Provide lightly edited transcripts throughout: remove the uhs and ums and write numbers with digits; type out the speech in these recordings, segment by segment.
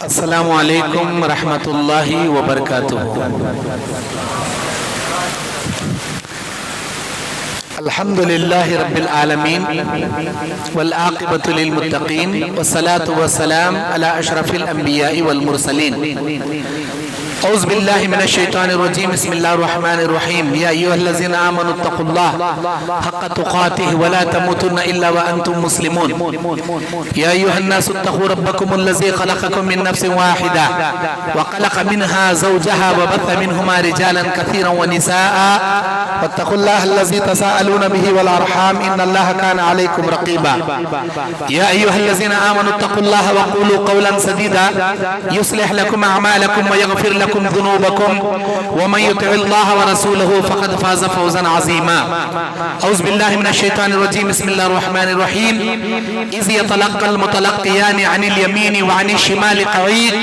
السلام علیکم ورحمۃ اللہ وبرکاتہ۔ الحمد للہ رب العالمین والعاقبۃ للمتقین والصلاة والسلام علی اشرف الانبیاء والمرسلین۔ اعوذ باللہ من الشیطان الرجیم، بسم اللہ الرحمن الرحیم۔ یا ایھا الذین آمنوا اتقوا اللہ حق تقاتہ ولا تموتن الا وانتم مسلمون۔ یا ایھا الناس اتقوا ربکم الذی خلقکم من نفس واحدہ وخلق منها زوجها وبث منهما رجالا كثيرا ونساء واتقوا الله الذي تساءلون به والارحام ان الله كان عليكم رقيبا۔ يا ايها الذين امنوا اتقوا الله وقولوا قولا سديدا يصلح لكم اعمالكم ويغفر لكم ذنوبكم ومن يطع الله ورسوله فقد فاز فوزا عظيما۔ اعوذ بالله من الشيطان الرجيم، بسم الله الرحمن الرحيم۔ اذ يتلقى المتلقيان عن اليمين وعن الشمال قعيد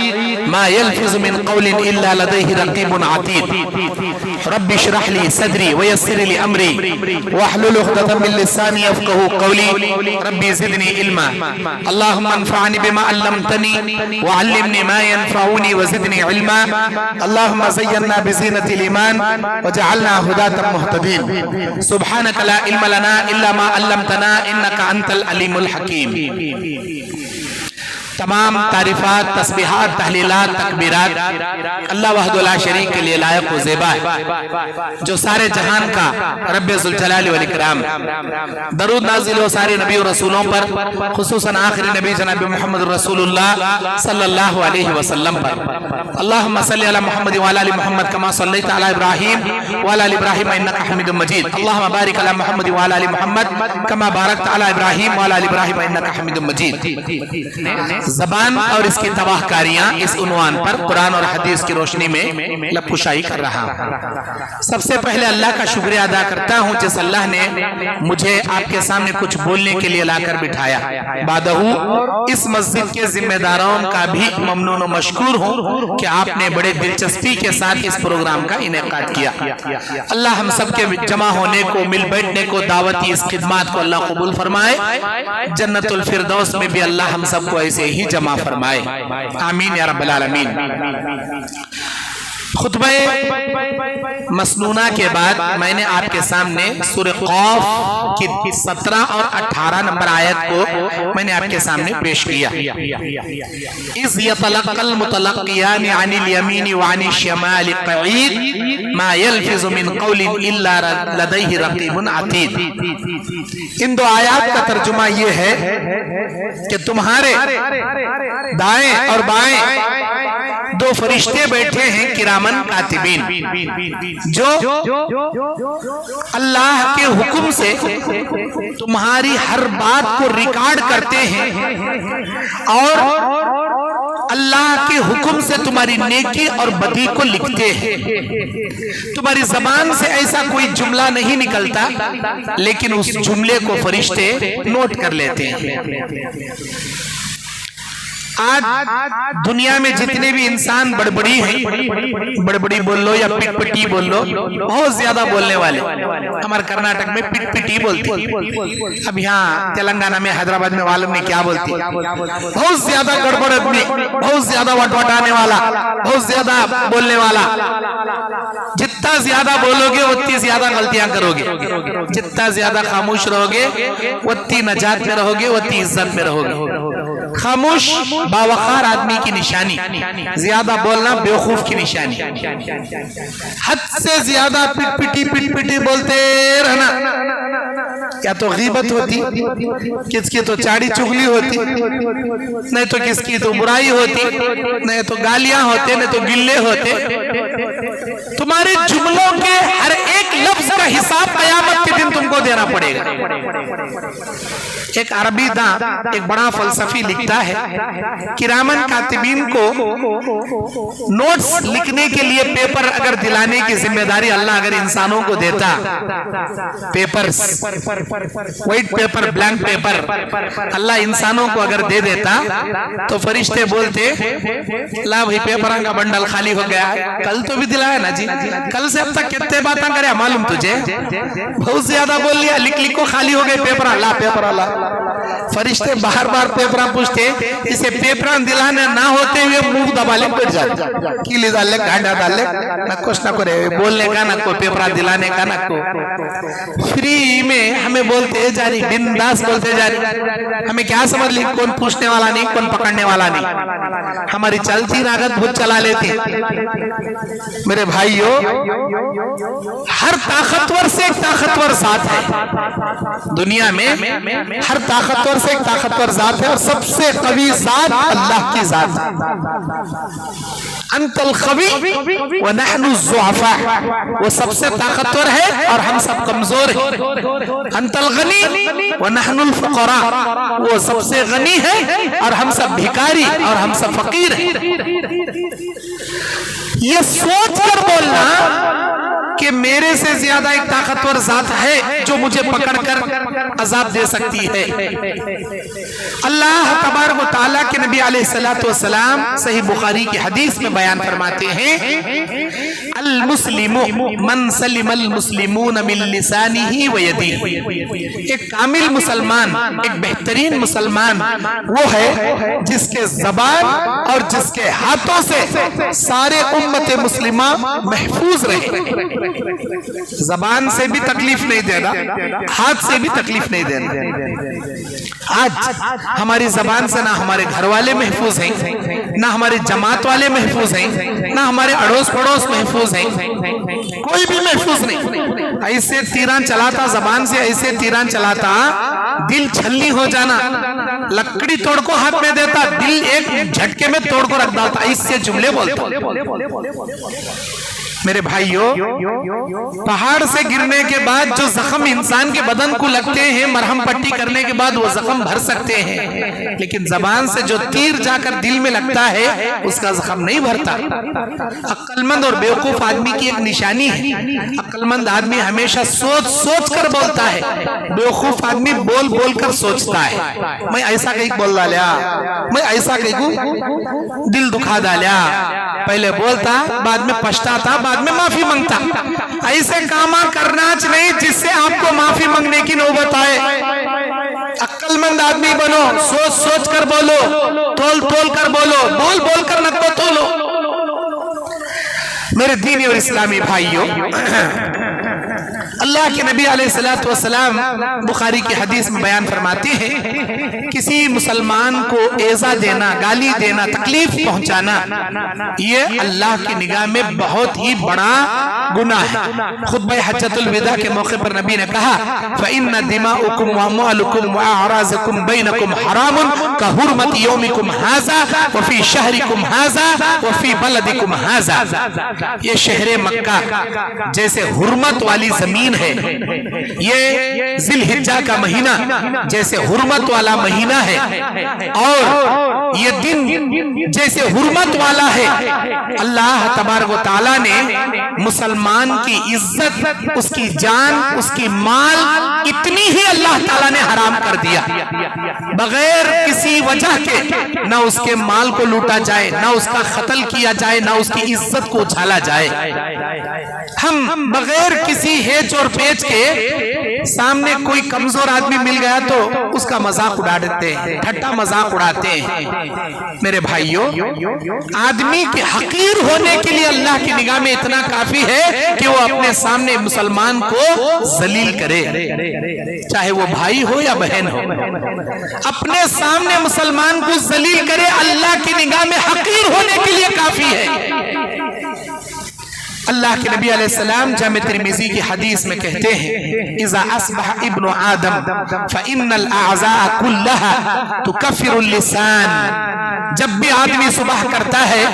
ما يلفظ من قول الا لديه رقيب عتيد۔ رب اشرح لي صدري ويسر لي امري واحلل عقدة من لساني يفقهوا قولي ربي زدني علما اللهم انفعني بما علمتني وعلمني ما ينفعني وزدني علما اللهم زينا بزينة الإيمان وجعلنا هداة مهتدين سبحانك لا علم لنا إلا ما علمتنا إنك أنت العليم الحكيم۔ تمام تعریفات، تسبیحات، تحلیلات، تکبیرات اللہ وحدہ لا شریک کے لیے لائق و زیبا ہے، جو سارے جہان کا رب ذوالجلال والاکرام۔ درود نازل ہو سارے نبی و رسولوں پر، خصوصاً آخری نبی جناب محمد رسول اللہ صلی اللہ علیہ وسلم پر۔ اللہم صلی علی محمد وعلی آل محمد کما صلیت علی ابراہیم وعلی آل ابراہیم انکا حمید مجید۔ اللہم بارک علی محمد وعلی آل محمد کما بارکت علی ابراہیم وعلی آل ابراہیم انکا حمید مجید۔ زبان اور اس کی تباہ کاریاں اس عنوان پر قرآن اور حدیث کی روشنی میں لبکشائی کر رہا ہوں۔ سب سے پہلے اللہ کا شکریہ ادا کرتا ہوں جس اللہ نے مجھے آپ کے سامنے کچھ بولنے کے لیے لا کر بٹھایا۔ بعدہ اس مسجد کے ذمہ داروں کا بھی ممنون و مشکور ہوں کہ آپ نے بڑے دلچسپی کے ساتھ اس پروگرام کا انعقاد کیا۔ اللہ ہم سب کے جمع ہونے کو، مل بیٹھنے کو، دعوتی اس خدمات کو اللہ قبول فرمائے۔ جنت الفردوس میں بھی اللہ ہم سب کو ایسے ہی جمع فرمائے، آمین یا رب العالمین۔ خطبہ مسنونہ کے بعد میں نے آپ کے سامنے سورہ قاف کی 17 اور 18 نمبر آیت کو میں نے آپ کے سامنے پیش کیا۔ اذ يتلقى المتلقيان عن اليمين وعن الشمال قعيد ما يلفظ من قول الا لديه رقيب عتيد۔ ان دو آیات کا ترجمہ یہ ہے کہ تمہارے دائیں اور بائیں دو فرشتے بیٹھے ہیں کرامن کاتبین، جو اللہ کے حکم سے تمہاری ہر بات کو ریکارڈ کرتے ہیں اور اللہ کے حکم سے تمہاری نیکی اور بدی کو لکھتے ہیں۔ تمہاری زبان سے ایسا کوئی جملہ نہیں نکلتا لیکن اس جملے کو فرشتے نوٹ کر لیتے ہیں۔ آج دنیا میں جتنے بھی انسان بڑبڑی ہیں، بڑبڑی بول لو یا پٹ پٹی بول لو، بہت زیادہ بولنے والے، ہمارے کرناٹک میں پٹ پٹی بولتی، اب یہاں تلنگانہ میں حیدرآباد میں معلوم نہیں کیا بولتی، بہت زیادہ گڑبڑ آدمی، بہت زیادہ وٹوٹانے والا، بہت زیادہ بولنے والا۔ جتنا زیادہ بولو گے اتنی زیادہ غلطیاں کرو گے، جتنا زیادہ خاموش رہو گے اتنی نجات میں رہو گے، اتنی عزت میں رہو گے۔ خاموش باوقار آدمی کی نشانی، زیادہ بولنا بیوقوف کی نشانی۔ حد سے زیادہ پٹ پٹی بولتے رہنا، یا تو غیبت ہوتی، کس کی تو چاڑی چغلی ہوتی، نہیں تو کس کی تو برائی ہوتی، نہیں تو گالیاں ہوتے، نہیں تو گلے ہوتے۔ تمہارے جملوں کے ہر ایک لفظ کا حساب قیامت کے دن تم کو دینا پڑے گا۔ ایک عربی داں، ایک بڑا فلسفی لکھتا ہے، کرامن کاتبین کو نوٹس لکھنے کے لیے پیپر اگر دلانے کی ذمہ داری اللہ اگر انسانوں کو دیتا، papers, white paper, blank paper اللہ انسانوں کو اگر دے دیتا تو فرشتے بولتے لا بھائی پیپراں کا بنڈل خالی ہو گیا، کل تو بھی دلایا نا جی، کل سے اب تک کتنے باتاں کرے معلوم تجھے، بہت زیادہ بول لیا، لکھ کو خالی ہو گئے پیپر، اللہ پیپر اللہ۔ فرشتے بار بار پیپراں پوچھتے اسے پیپراں دلانے نہ ہوتے ہوئے منہ دبا لے بیٹھ جاتے کیلی ڈال لے گانڈا ڈال لے نہ کچھ نہ کرے بولنے کا نہ کوئی پیپراں دلانے کا نہ کو فری میں ہمیں بولتے جاری بنداس بولتے جاری ہمیں کیا سمجھ لی کون پوچھنے والا نہیں کون پکڑنے والا نہیں ہماری چلتی راغت بہت چلا لیتی میرے بھائیو ہر طاقتور سے ایک طاقتور ذات ہے دنیا میں ہر طاقتور سے ایک طاقتور ذات ہے اور سب سے قوی ذات اللہ کی ذات ہے انت القوی ونحن الضعفاء وہ سب سے طاقتور ہے اور ہم سب کمزور ہیں انت الغنی ونحن الفقراء وہ سب سے غنی ہے اور ہم سب بھکاری اور ہم سب فقیر ہیں یہ سوچ کر بولنا کہ میرے سے زیادہ ایک طاقتور ذات ہے جو مجھے پکڑ کر عذاب دے سکتی ہے اللہ تبارک و تعالیٰ کے نبی علیہ السلام صحیح بخاری کی حدیث میں بیان فرماتے ہیں المسلم من سلم المسلمون من لسانہ و یدہ ایک کامل مسلمان ایک بہترین مسلمان وہ ہے جس کے زبان اور جس کے ہاتھوں سے سارے امت مسلمہ محفوظ رہے زبان سے بھی تکلیف نہیں دینا ہاتھ سے بھی تکلیف نہیں دینا آج ہماری زبان سے نہ ہمارے گھر والے محفوظ ہیں نہ ہمارے جماعت والے محفوظ ہیں نہ ہمارے اڑوس پڑوس محفوظ ہیں کوئی بھی محفوظ نہیں ایسے تیران چلاتا زبان سے ایسے تیران چلاتا دل چھلنی ہو جانا لکڑی توڑ کو ہاتھ میں دیتا دل ایک جھٹکے میں توڑ کو رکھ ڈالتا ایسے جملے بولتا میرے بھائیو پہاڑ سے گرنے کے بعد جو زخم انسان کے بدن کو لگتے ہیں مرہم پٹی کرنے کے بعد وہ زخم بھر سکتے ہیں لیکن زبان سے جو تیر جا کر دل میں لگتا ہے اس کا زخم نہیں بھرتا عقل مند اور بیوقوف آدمی کی ایک نشانی ہے عقل مند آدمی ہمیشہ سوچ سوچ کر بولتا ہے بیوقوف آدمی بول بول کر سوچتا ہے میں ایسا کہیں بول ڈالیا میں ایسا کہیں دل دکھا ڈالیا پہلے بولتا بعد میں پچھتاتا بعد میں معافی مانگتا ایسے کام کرنا نہیں جس سے آپ کو معافی مانگنے کی نوبت آئے عقل مند آدمی بنو سوچ سوچ کر بولو تول تول کر بولو بول بول کر نہ کو تولو میرے دینی اور اسلامی بھائیوں اللہ کے نبی علیہ السلام بخاری کی حدیث میں بیان فرماتے ہیں کسی مسلمان کو ایذا دینا گالی دینا تکلیف پہنچانا یہ اللہ کی نگاہ میں بہت ہی بڑا گناہ ہے خطبہ حجۃ الوداع کے موقع پر نبی نے کہا فَإِنَّ دِمَاؤُكُمْ وَأَمْوَالُكُمْ وَأَعْرَاضُكُمْ بَيْنَكُمْ حَرَامٌ كَحُرْمَةِ يَوْمِكُمْ هَذَا وَفِي شَهْرِكُمْ هَذَا وَفِي بَلَدِكُمْ هَذَا یہ شہر مکہ جیسے حرمت والی زمین ہے یہ ذی الحجہ کا مہینہ جیسے حرمت والا مہینہ ہے اور یہ دن جیسے حرمت والا ہے اللہ تبارک و تعالیٰ نے مسلمان کی عزت اس کی جان اس کی مال اتنی ہی اللہ تعالیٰ نے حرام کر دیا بغیر کسی وجہ کے نہ اس کے مال کو لوٹا جائے نہ اس کا قتل کیا جائے نہ اس کی عزت کو اچھالا جائے ہم بغیر کسی ہیچ اور پیچ کے سامنے کوئی کمزور آدمی مل گیا تو اس کا مذاق اڑا دیتے ہیں ٹھٹا مذاق اڑاتے ہیں میرے بھائیوں آدمی کے حقیر ہونے کے لیے اللہ کی نگاہ میں اتنا کافی ہے کہ وہ اپنے سامنے مسلمان کو ذلیل کرے چاہے وہ بھائی ہو یا بہن ہو اپنے سامنے مسلمان کو ذلیل کرے اللہ کی نگاہ میں حقیر ہونے کے لیے کافی ہے اللہ کے نبی علیہ السلام جامع ترمذی کی حدیث میں کہتے ہیں اذا اصبح ابن آدم فإن الأعضاء كلها تكفر اللسان جب بھی آدمی صبح کرتا ہے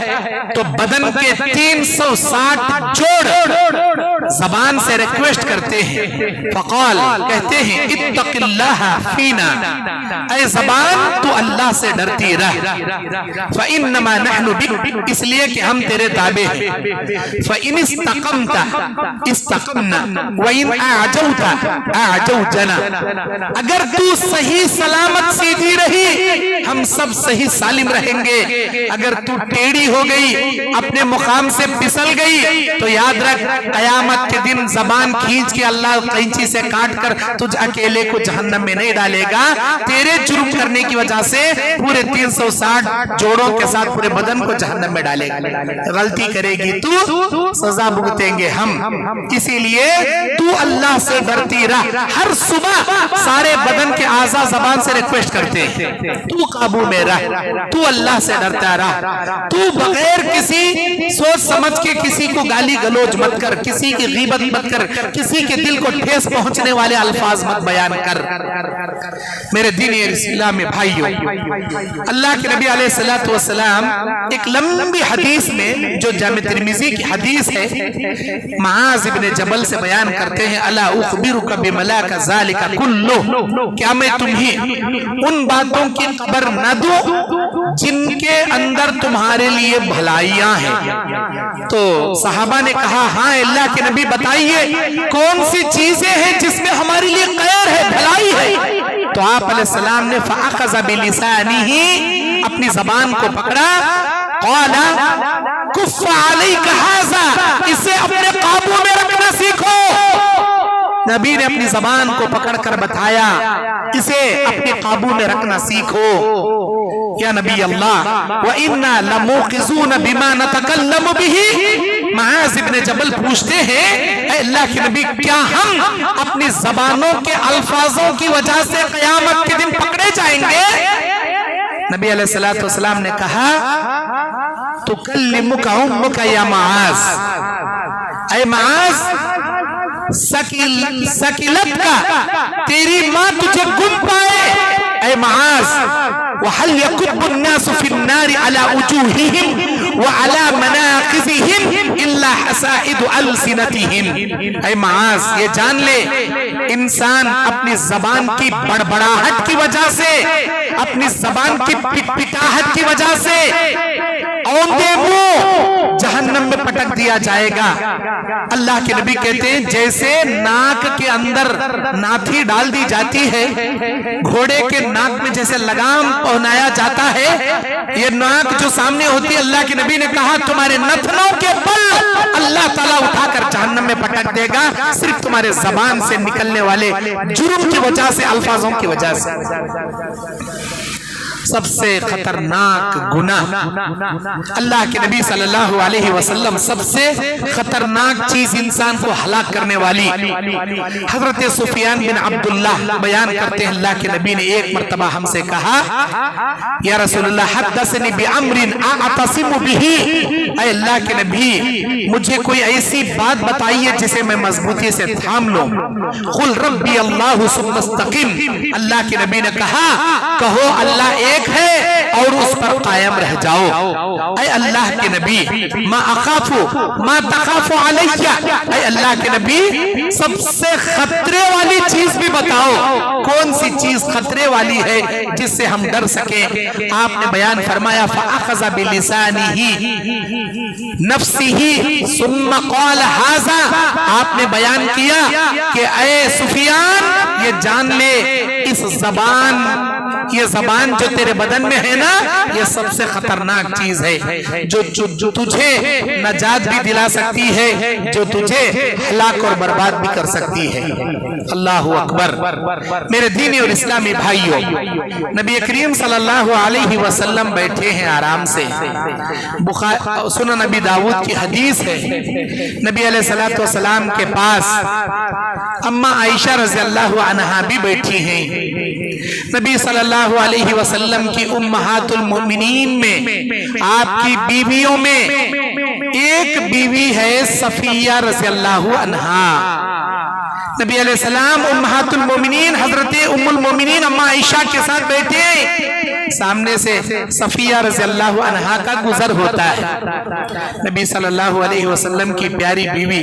تو بدن کے 360 جوڑ زبان سے ریکویسٹ کرتے ہیں فقال کہتے ہیں اتق اللہ فینا اے زبان تو اللہ سے ڈرتی رہ فإنما نحن بک اس لیے کہ ہم تیرے تابع ہیں فإن استقمت استقمنا وَإِنْ أَعْجَوْتَ أَعْجَوْتَنَا، اگر تو صحیح سلامت سیدھی رہی ہم سب صحیح سالم رہیں گے، اگر تو ٹیڑھی ہو گئی اپنے مقام سے پسل گئی تو یاد رکھ قیامت کے دن زبان کھینچ کے اللہ قینچی سے کاٹ کر تجھ اکیلے کو جہنم میں نہیں ڈالے گا، تیرے جرم کرنے کی وجہ سے پورے 360 جوڑوں کے ساتھ پورے بدن کو جہنم میں ڈالے گا، غلطی کرے گی تو سزا بھگتیں گے ہم، اسی لیے تو اللہ سے ڈرتی رہ، ہر صبح سارے بدن کے اعضاء زبان سے ریکویسٹ کرتے ہیں تو قابو میں رہ، تو اللہ سے ڈرتا رہ، تو بغیر کسی سوچ سمجھ کے کسی کو گالی گلوچ مت کر، کسی کی غیبت مت کر، کسی کے دل کو ٹھیس پہنچنے والے الفاظ مت بیان کر۔ میرے دینی اسلام میں بھائیو، اللہ کے نبی علیہ السلام ایک لمبی حدیث میں جو جامع ترمذی کی حدیث ہے معاذ ابن جبل سے بیان کرتے ہیں، الا اخبرک بملاک ذالک کلہ، کیا میں تمہیں ان باتوں کی خبر نہ دوں جن کے اندر تمہارے لیے بھلائیاں ہیں؟ تو صحابہ نے کہا ہاں اللہ کے نبی بتائیے کون سی چیزیں ہیں جس میں ہمارے لیے خیر ہے، بھلائی ہے؟ تو آپ علیہ السلام نے فَأَخَذَ بِلِسَانِهِ، اپنی زبان کو پکڑا، قَالَ كُفَّ عَلَيْكَ هَذَا، اسے اپنے قابو میں رکھنا سیکھو۔ نبی نے اپنی زبان کو پکڑ کر بتایا اسے اپنے قابو میں رکھنا سیکھو۔ یا نبی اللہ وَإِنَّا لَمُوقِظُونَ بِمَا نَتَكَلَّمُ بِهِ، معاذ ابن جبل پوچھتے ہیں اے اللہ کے نبی کیا ہم اپنی زبانوں کے الفاظوں کی وجہ سے قیامت کے دن پکڑے جائیں گے؟ نبی علیہ السلام نے کہا تُكَلِّمُكَ أُمُّكَ یا معاذ، اے معاذ سکیلت کا تیری ماں تجھے گن پائے، اے معاذ وَحَلْ يَكُبُّ النَّاسُ فِي النَّارِ عَلَىٰ وُجُوهِهِمْ وَعَلَىٰ مَنَاقِبِهِمْ إِلَّا حَسَائِدُ أَلْسِنَتِهِمْ، اے معاذ یہ جان لے انسان اپنی زبان کی بڑبڑاہٹ کی وجہ سے، اپنی زبان کی پٹپٹاہٹ کی وجہ سے اوندے منہ جہنم میں پٹک دیا جائے گا۔ اللہ کے نبی کہتے ہیں جیسے ناک کے اندر ناتھی ڈال دی جاتی ہے، گھوڑے کے ناک میں جیسے لگام پہنایا جاتا ہے، یہ ناک جو سامنے ہوتی ہے، اللہ کے نبی نے کہا تمہارے نتنوں کے بل اللہ تعالیٰ اٹھا کر جہنم میں پٹک دے گا، صرف تمہارے زبان سے نکلنے والے جرم کی وجہ سے، الفاظوں کی وجہ سے۔ سب سے خطرناک گناہ، اللہ کے نبی صلی اللہ علیہ وسلم سب سے خطرناک چیز انسان کو ہلاک کرنے والی، حضرت سفیان بن عبداللہ بیان کرتے ہیں اللہ کے نبی نے ایک مرتبہ ہم سے کہا یا رسول اللہ حدثنی بعمر اعتصم بہ، اے اللہ کے نبی مجھے کوئی ایسی بات بتائیے جسے میں مضبوطی سے تھام لوں۔ قل ربی اللہ ثم استقم، اللہ کے نبی نے کہا کہو اللہ ایک ہے اور اس پر قائم رہ جاؤ۔ اے اللہ کے نبی ما اخافو ما تخافو علیہ، اے اللہ کے نبی سب سے خطرے والی چیز بھی بتاؤ، کون سی چیز خطرے والی ہے جس سے ہم ڈر سکیں؟ آپ نے بیان فرمایا فاخذ بلسانہ نفسہ ثم قال ھذا، آپ نے بیان کیا کہ اے سفیان یہ جان لے اس زبان، یہ زبان جو تیرے بدن میں ہے نا یہ سب سے خطرناک چیز ہے جو تجھے نجات بھی دلا سکتی ہے، جو تجھے ہلاک اور برباد بھی کر سکتی ہے۔ اللہ اکبر۔ میرے دینی اور اسلامی بھائیوں، نبی کریم صلی اللہ علیہ وسلم بیٹھے ہیں آرام سے، سنن نبی داؤد کی حدیث ہے، نبی علیہ السلام کے پاس اماں عائشہ رضی اللہ عنہا بھی بیٹھی ہیں، نبی صلی اللہ علیہ وسلم کی امہات المؤمنین میں آپ کی بیویوں میں ایک بیوی ہے صفیہ رضی اللہ عنہا۔ نبی علیہ السلام امہات المؤمنین حضرت ام المؤمنین اماں عائشہ کے ساتھ بیٹھے، سامنے سے صفیہ رضی اللہ عنہا کا گزر ہوتا ہے۔ نبی صلی اللہ علیہ وسلم کی پیاری بیوی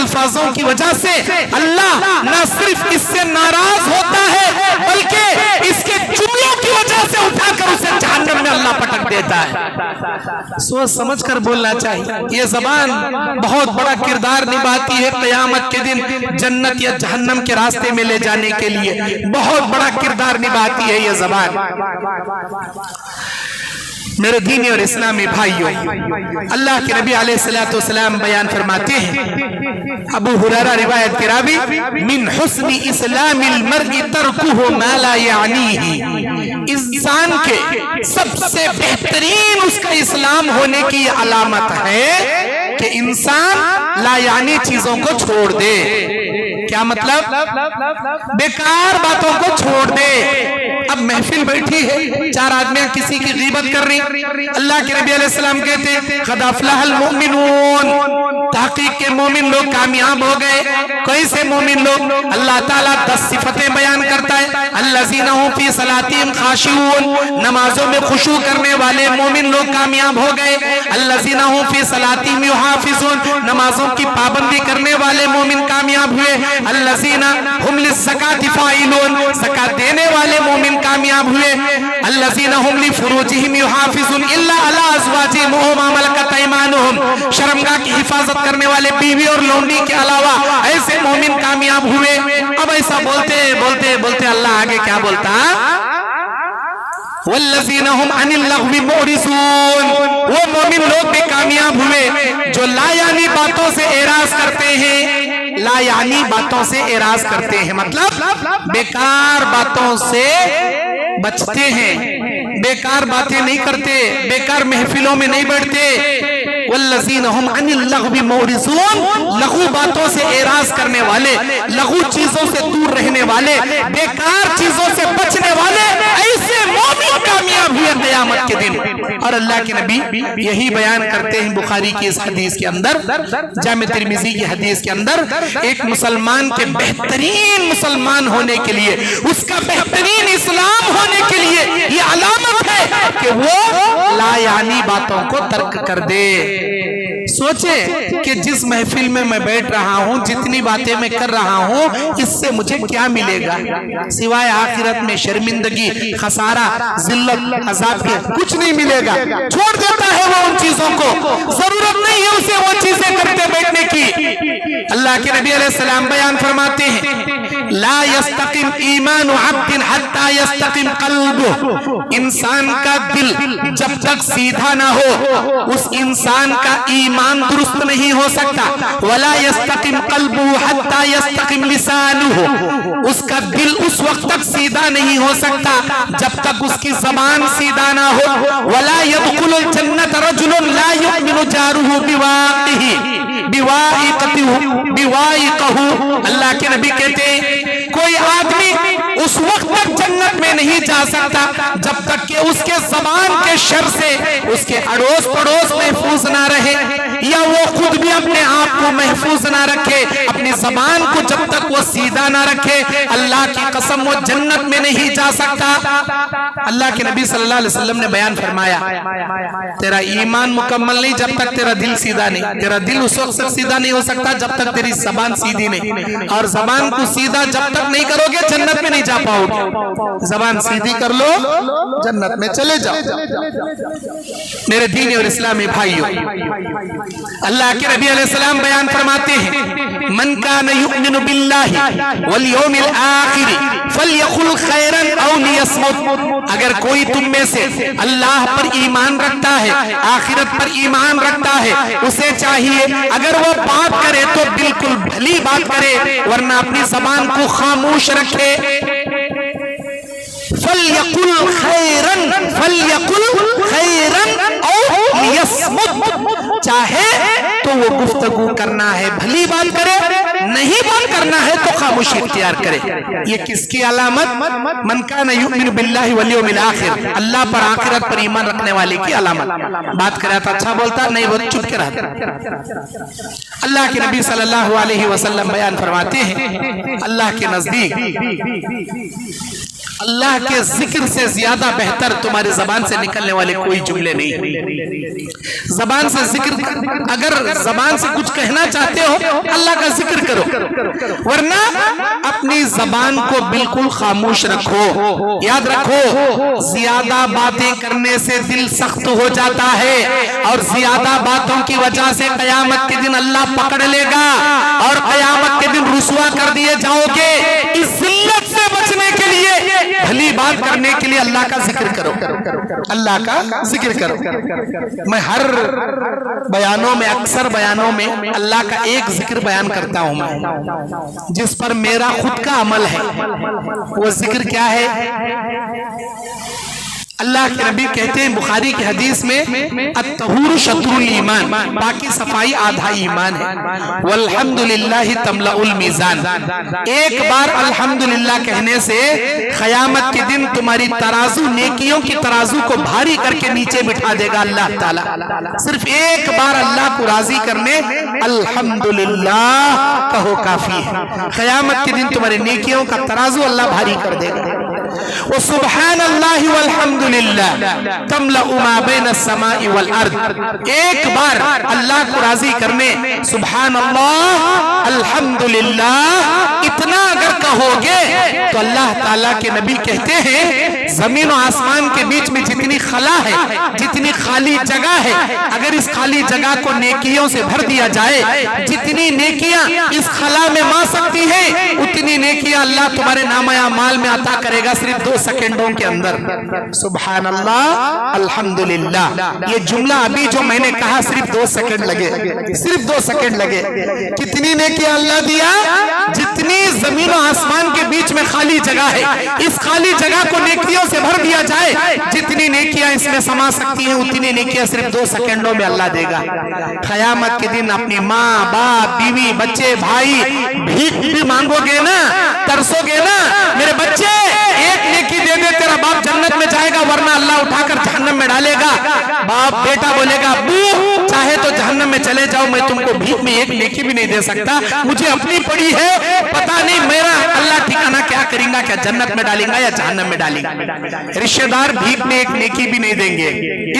الفاظوں کی وجہ سے اللہ نہ صرف اس سے ناراض ہوتا ہے بلکہ اس کے جملوں کی وجہ سے اٹھا کر اسے جہنم میں اللہ پٹک دیتا ہے۔ سوچ سمجھ کر بولنا چاہیے۔ یہ زبان بہت بڑا کردار نبھاتی ہے قیامت کے دن جنت یا جہنم کے راستے میں لے جانے کے لیے، بہت بڑا کردار نبھاتی ہے یہ زبان۔ میرے دینی اور اسلامی بھائیوں، اللہ کے نبی علیہ السلام بیان فرماتے ہیں، ابو ہریرہ روایت کے راوی، من حسن اسلام المرء ترکہ ما لا یعنیہ، انسان کے سب سے بہترین اس کا اسلام ہونے کی علامت ہے کہ انسان لا یعنی چیزوں کو چھوڑ دے۔ کیا مطلب؟ بیکار باتوں کو چھوڑ دے۔ اب محفل بیٹھی ہے، چار آدمیاں کسی کی غیبت کر رہی، اللہ کے نبی علیہ السلام کہتے ہیں قد افلح المؤمنون، تحقیق کے مومن لوگ کامیاب ہو گئے۔ کیسے مومن لوگ؟ اللہ تعالیٰ 10 صفتیں بیان کرتا ہے، الذین ھم فی صلاتہم خاشعون، نمازوں میں خشوع کرنے والے مومن لوگ کامیاب ہو گئے۔ الذین ھم فی صلاتہم یحافظون، نمازوں کی پابندی کرنے والے مومن کامیاب ہوئے۔ الذین ھم للزکاۃ فاعلون، زکات دینے والے مومن کامیاب ہوئے۔ الذین ھم لفروجہم یحافظون الا علی ازواجہم و ما ملکت ایمانہم، شرمگاہ کی حفاظت کرنے والے بیوی اور لونڈی کے علاوہ ایسے مومن کامیاب ہوئے۔ اب ایسا بولتے بولتے بولتے اللہ آگے کیا بولتا؟ والذین ھم عن اللغو معرضون، وہ مومن لوگ بھی کامیاب ہوئے جو لا یعنی باتوں سے اعراض کرتے ہیں۔ لا یعنی باتوں سے اعراض کرتے ہیں مطلب بیکار باتوں سے بچتے ہیں، بیکار باتیں نہیں کرتے، بیکار محفلوں میں نہیں بیٹھتے۔ والذین ھم عن اللغو معرضون، لغو باتوں سے اعراض کرنے والے، لغو چیزوں سے دور رہنے والے، بیکار چیزوں سے بچنے والے، ایسے مومن کامیاب ہوئے قیامت کے دن۔ اور اللہ کے نبی یہی بیان کرتے ہیں بخاری کی اس حدیث کے اندر، جامع ترمذی کی حدیث کے اندر، ایک مسلمان کے بہترین مسلمان ہونے کے لیے، اس کا بہترین اسلام ہونے کے لیے یہ علامت ہے کہ وہ لا یعنی باتوں کو ترک کر دے۔ سوچے کہ جس محفل میں میں بیٹھ رہا ہوں، جتنی باتیں میں کر رہا ہوں، اس سے مجھے کیا ملے گا سوائے آخرت میں شرمندگی، خسارہ، ذلت، عذاب کے کچھ نہیں ملے گا۔ چھوڑ دیتا ہے وہ ان چیزوں کو، ضرورت نہیں ہے اسے وہ چیزیں کرتے بیٹھنے کی۔ اللہ کے نبی علیہ السلام بیان فرماتے ہیں لا یستقم ایمان عبد حتی یستقم قلبہ، انسان کا دل جب تک سیدھا نہ ہو اس انسان کا ایمان درست نہیں ہو سکتا۔ ولا یستقم قلبہ حتی یستقم لسانہ، اس کا دل اس وقت تک سیدھا نہیں ہو سکتا جب تک اس کی زبان سیدھا نہ ہو۔ ولا يدخل الجنة رجل لا يؤمن جارہ بوائقہ، اللہ کے نبی کہتے ہیں کوئی آدمی اس وقت تک جنت میں نہیں جا سکتا جب تک کہ اس کے زبان کے شر سے اس کے اڑوس پڑوس محفوظ نہ رہے، یا وہ خود بھی اپنے آپ کو محفوظ نہ رکھے، اپنی زبان کو جب تک وہ سیدھا نہ رکھے، اللہ کی قسم وہ جنت میں نہیں جا سکتا۔ اللہ کے نبی صلی اللہ علیہ وسلم نے بیان فرمایا تیرا ایمان مکمل نہیں جب تک تیرا دل سیدھا نہیں، تیرا دل اس وقت تک سیدھا نہیں ہو سکتا جب تک تیری زبان سیدھی نہیں، اور زبان کو سیدھا جب تک نہیں کرو گے جنت میں نہیں جا پاؤ گے۔ زبان سیدھی کر لو جنت میں چلے جاؤ۔ میرے دینی اور اسلامی بھائیوں، اللہ کے نبی علیہ السلام بیان فرماتے ہیں من کان یؤمن باللہ والیوم الآخر فلیقل خیرا او لیصمت، اگر کوئی تم میں سے اللہ پر ایمان رکھتا ہے، آخرت پر ایمان رکھتا ہے، اسے چاہیے اگر وہ بات کرے تو بالکل بھلی بات کرے، ورنہ اپنی زبان کو خاموش رکھے۔ فَلْيَقُلْ خَيْرًا أَوْ لِيَصْمُتْ، چاہے تو وہ گفتگو کرنا ہے بھلی بات کرے، نہیں بات کرنا ہے تو خاموشی اختیار کرے۔ یہ کس کی علامت؟ من کان یؤمن باللہ والیوم الآخر، اللہ پر آخرت پر ایمان رکھنے والے کی علامت۔ بات کرا تو اچھا بولتا، نہیں وہ چپ کے رہتا۔ اللہ کے نبی صلی اللہ علیہ وسلم بیان فرماتے ہیں اللہ کے نزدیک اللہ کے ذکر سے زیادہ بہتر تمہاری زبان سے نکلنے والے کوئی جملے نہیں. زبان سے ذکر، اگر زبان سے کچھ کہنا چاہتے ہو اللہ کا ذکر کرو، ورنہ اپنی زبان کو بالکل خاموش رکھو. یاد رکھو زیادہ باتیں کرنے سے دل سخت ہو جاتا ہے، اور زیادہ باتوں کی وجہ سے قیامت کے دن اللہ پکڑ لے گا، اور قیامت کے دن رسوا کر دیے جاؤ گے. اس ذلت سے بچنے کے لیے، بھلی بات کرنے کے لیے اللہ کا ذکر کرو، اللہ کا ذکر کرو. میں ہر بیانوں میں، اکثر بیانوں میں اللہ کا ایک ذکر بیان کرتا ہوں میں، جس پر میرا خود کا عمل ہے. وہ ذکر کیا ہے؟ اللہ کے نبی کہتے ہیں بخاری کی حدیث میں، الطہور شطر الایمان، باقی صفائی آدھا ایمان ہے. والحمدللہ تملأ المیزان. ایک بار الحمدللہ کہنے سے قیامت کے دن تمہاری ترازو، نیکیوں کی ترازو کو بھاری کر کے نیچے بٹھا دے گا اللہ تعالیٰ. صرف ایک بار اللہ کو راضی کرنے الحمدللہ کہو کافی ہے. قیامت کے دن تمہاری نیکیوں کا ترازو اللہ بھاری کر دے گا. وسبحان اللہ والحمدللہ تملأ ما بین السماء والارض. ایک بار اللہ کو راضی کرنے سبحان اللہ الحمدللہ اتنا اگر کہو گے تو اللہ تعالیٰ کے نبی کہتے ہیں زمین و آسمان کے بیچ میں جتنی خلا ہے، جتنی خالی جگہ ہے، اگر اس خالی جگہ کو نیکیوں سے بھر دیا جائے، جتنی نیکیاں اس خلا میں ماں سکتی ہیں اتنی نیکیاں اللہ تمہارے نامہ اعمال میں عطا کرے گا صرف 2 سیکنڈوں کے اندر. سبحان اللہ الحمدللہ. یہ جملہ ابھی جو میں نے کہا صرف 2 سیکنڈ لگے، صرف 2 سیکنڈ لگے. کتنی نیکیاں اللہ دیا؟ جتنی زمین و آسمان کے بیچ میں خالی جگہ ہے، اس خالی جگہ کو نیکیوں سے بھر دیا جائے، جتنی نیکیاں اس میں سما سکتی ہیں اتنی نیکیاں صرف 2 سیکنڈوں میں اللہ دے گا. قیامت کے دن اپنی ماں، باپ، بیوی، بچے، بھائی بھیک بھی مانگو گے نا، ترسو گے نا، میرے بچے ایک نیکی دے دے تیرا باپ جنت میں جائے گا، ورنہ اللہ اٹھا کر جہنم میں ڈالے گا. باپ بیٹا بولے گا ابو چاہے تو جہنم میں چلے جاؤ، میں تم کو بھیک میں ایک نیکی بھی نہیں دے سکتا، مجھے اپنی پڑی ہے، پتا نہیں میرا اللہ ٹھکانہ کیا کریں گا، کیا جنت میں ڈالیں گا یا جہنم میں ڈالیں گا. رشتہ دار بھیک میں ایک نیکی بھی نہیں دیں گے.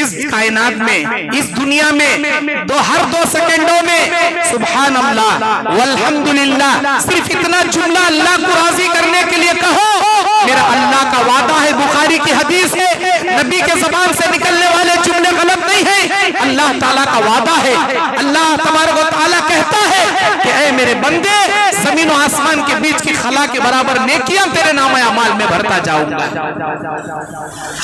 اس کائنات میں، اس دنیا میں ہر 2 سیکنڈوں میں سبحان اللہ والحمدللہ صرف اتنا جملہ اللہ کو راضی کرنے کے لیے کہو. میرا اللہ کا وعدہ ہے، بخاری کی حدیث ہے، نبی کے زبان سے نکلنے والے جملے غلط نہیں ہیں. اللہ تعالیٰ کا وعدہ ہے، اللہ تبارک و تعالیٰ کہتا ہے کہ اے میرے بندے زمین و آسمان کے بیچ کی خلا کے برابر نیکیاں تیرے نام اعمال میں بھرتا جاؤں گا.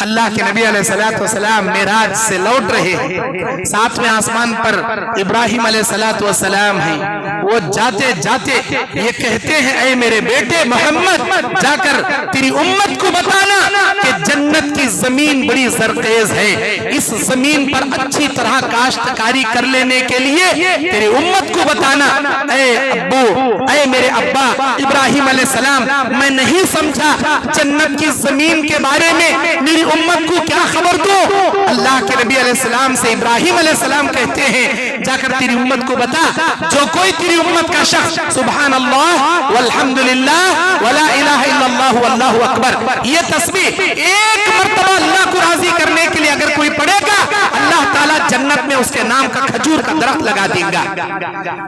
اللہ کے نبی علیہ السلام معراج سے لوٹ رہے ہیں، 7ویں آسمان پر ابراہیم علیہ السلام ہیں. وہ جاتے جاتے یہ کہتے ہیں اے میرے بیٹے محمد جا کر تیری امت کو بتانا کہ جنت کی زمین بڑی زرخیز ہے، اس زمین پر اچھی طرح کاشتکاری کر لینے کے لیے تیری امت کو بتانا. اے ابو، اے میرے ابا ابراہیم علیہ السلام، میں نہیں سمجھا جنت کی زمین کے بارے میں میری امت کو کیا خبر دو. اللہ کے نبی علیہ السلام سے ابراہیم علیہ السلام کہتے ہیں جا کر تیری امت کو بتا جو کوئی تیری امت کا شخص سبحان اللہ والحمدللہ ولا الہ الا اللہ واللہ اکبر یہ تسبیح ایک مرتبہ اللہ کو راضی کرنے کے لیے اگر کوئی پڑھے گا، اللہ تعالیٰ جنت میں اس کے نام کا کھجور کا درخت لگا دیں گا.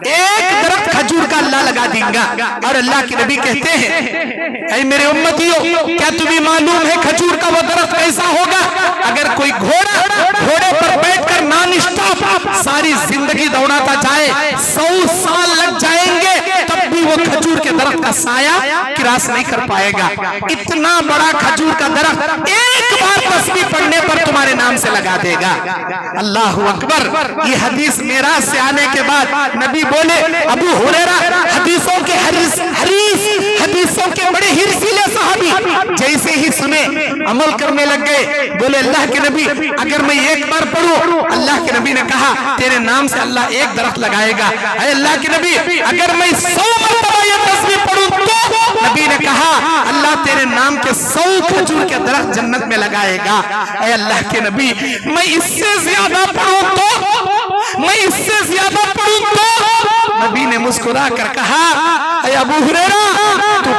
ایک درخت کھجور کا اللہ لگا دیں گا. اور اللہ کے نبی کہتے ہیں اے میرے امتیوں، کیا تمہیں معلوم ہے کھجور کا وہ درخت کیسا ہوگا؟ اگر کوئی گھوڑے پر بیٹھ کر نان اسٹاپ ساری زندگی دوڑاتا جائے، 100 سال لگ جائیں گے، تب بھی وہ کھجور کے درخت کا سایہ کراس نہیں کر پائے گا. اتنا بڑا کھجور کا درخت ایک بار تسبیح پڑھنے پر تمہارے نام سے لگا دے گا. اللہ اکبر. یہ حدیث معراج سے آنے کے بعد نبی بولے ابو ہریرہ حدیثوں کے حدیثوں کے بڑے ہرسیلے صحابی جیسے ہی سنے عمل کرنے لگ گئے. بولے اللہ کے نبی اگر میں ایک بار پڑھوں، اللہ کے نبی نے کہا تیرے نام سے اللہ ایک درخت لگائے گا. اے اللہ کے نبی اگر میں 100 مرتبہ یہ تسبیح پڑھوں تو نبی نے کہا اللہ تیرے نام کے 100 کھجور کے درخت جنت میں لگائے گا. اے اللہ کے نبی میں اس سے زیادہ پڑھوں تو، میں اس سے زیادہ پڑھوں تو؟ نبی نے مسکرا کر کہا اے ابو ہریرہ تو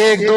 1 2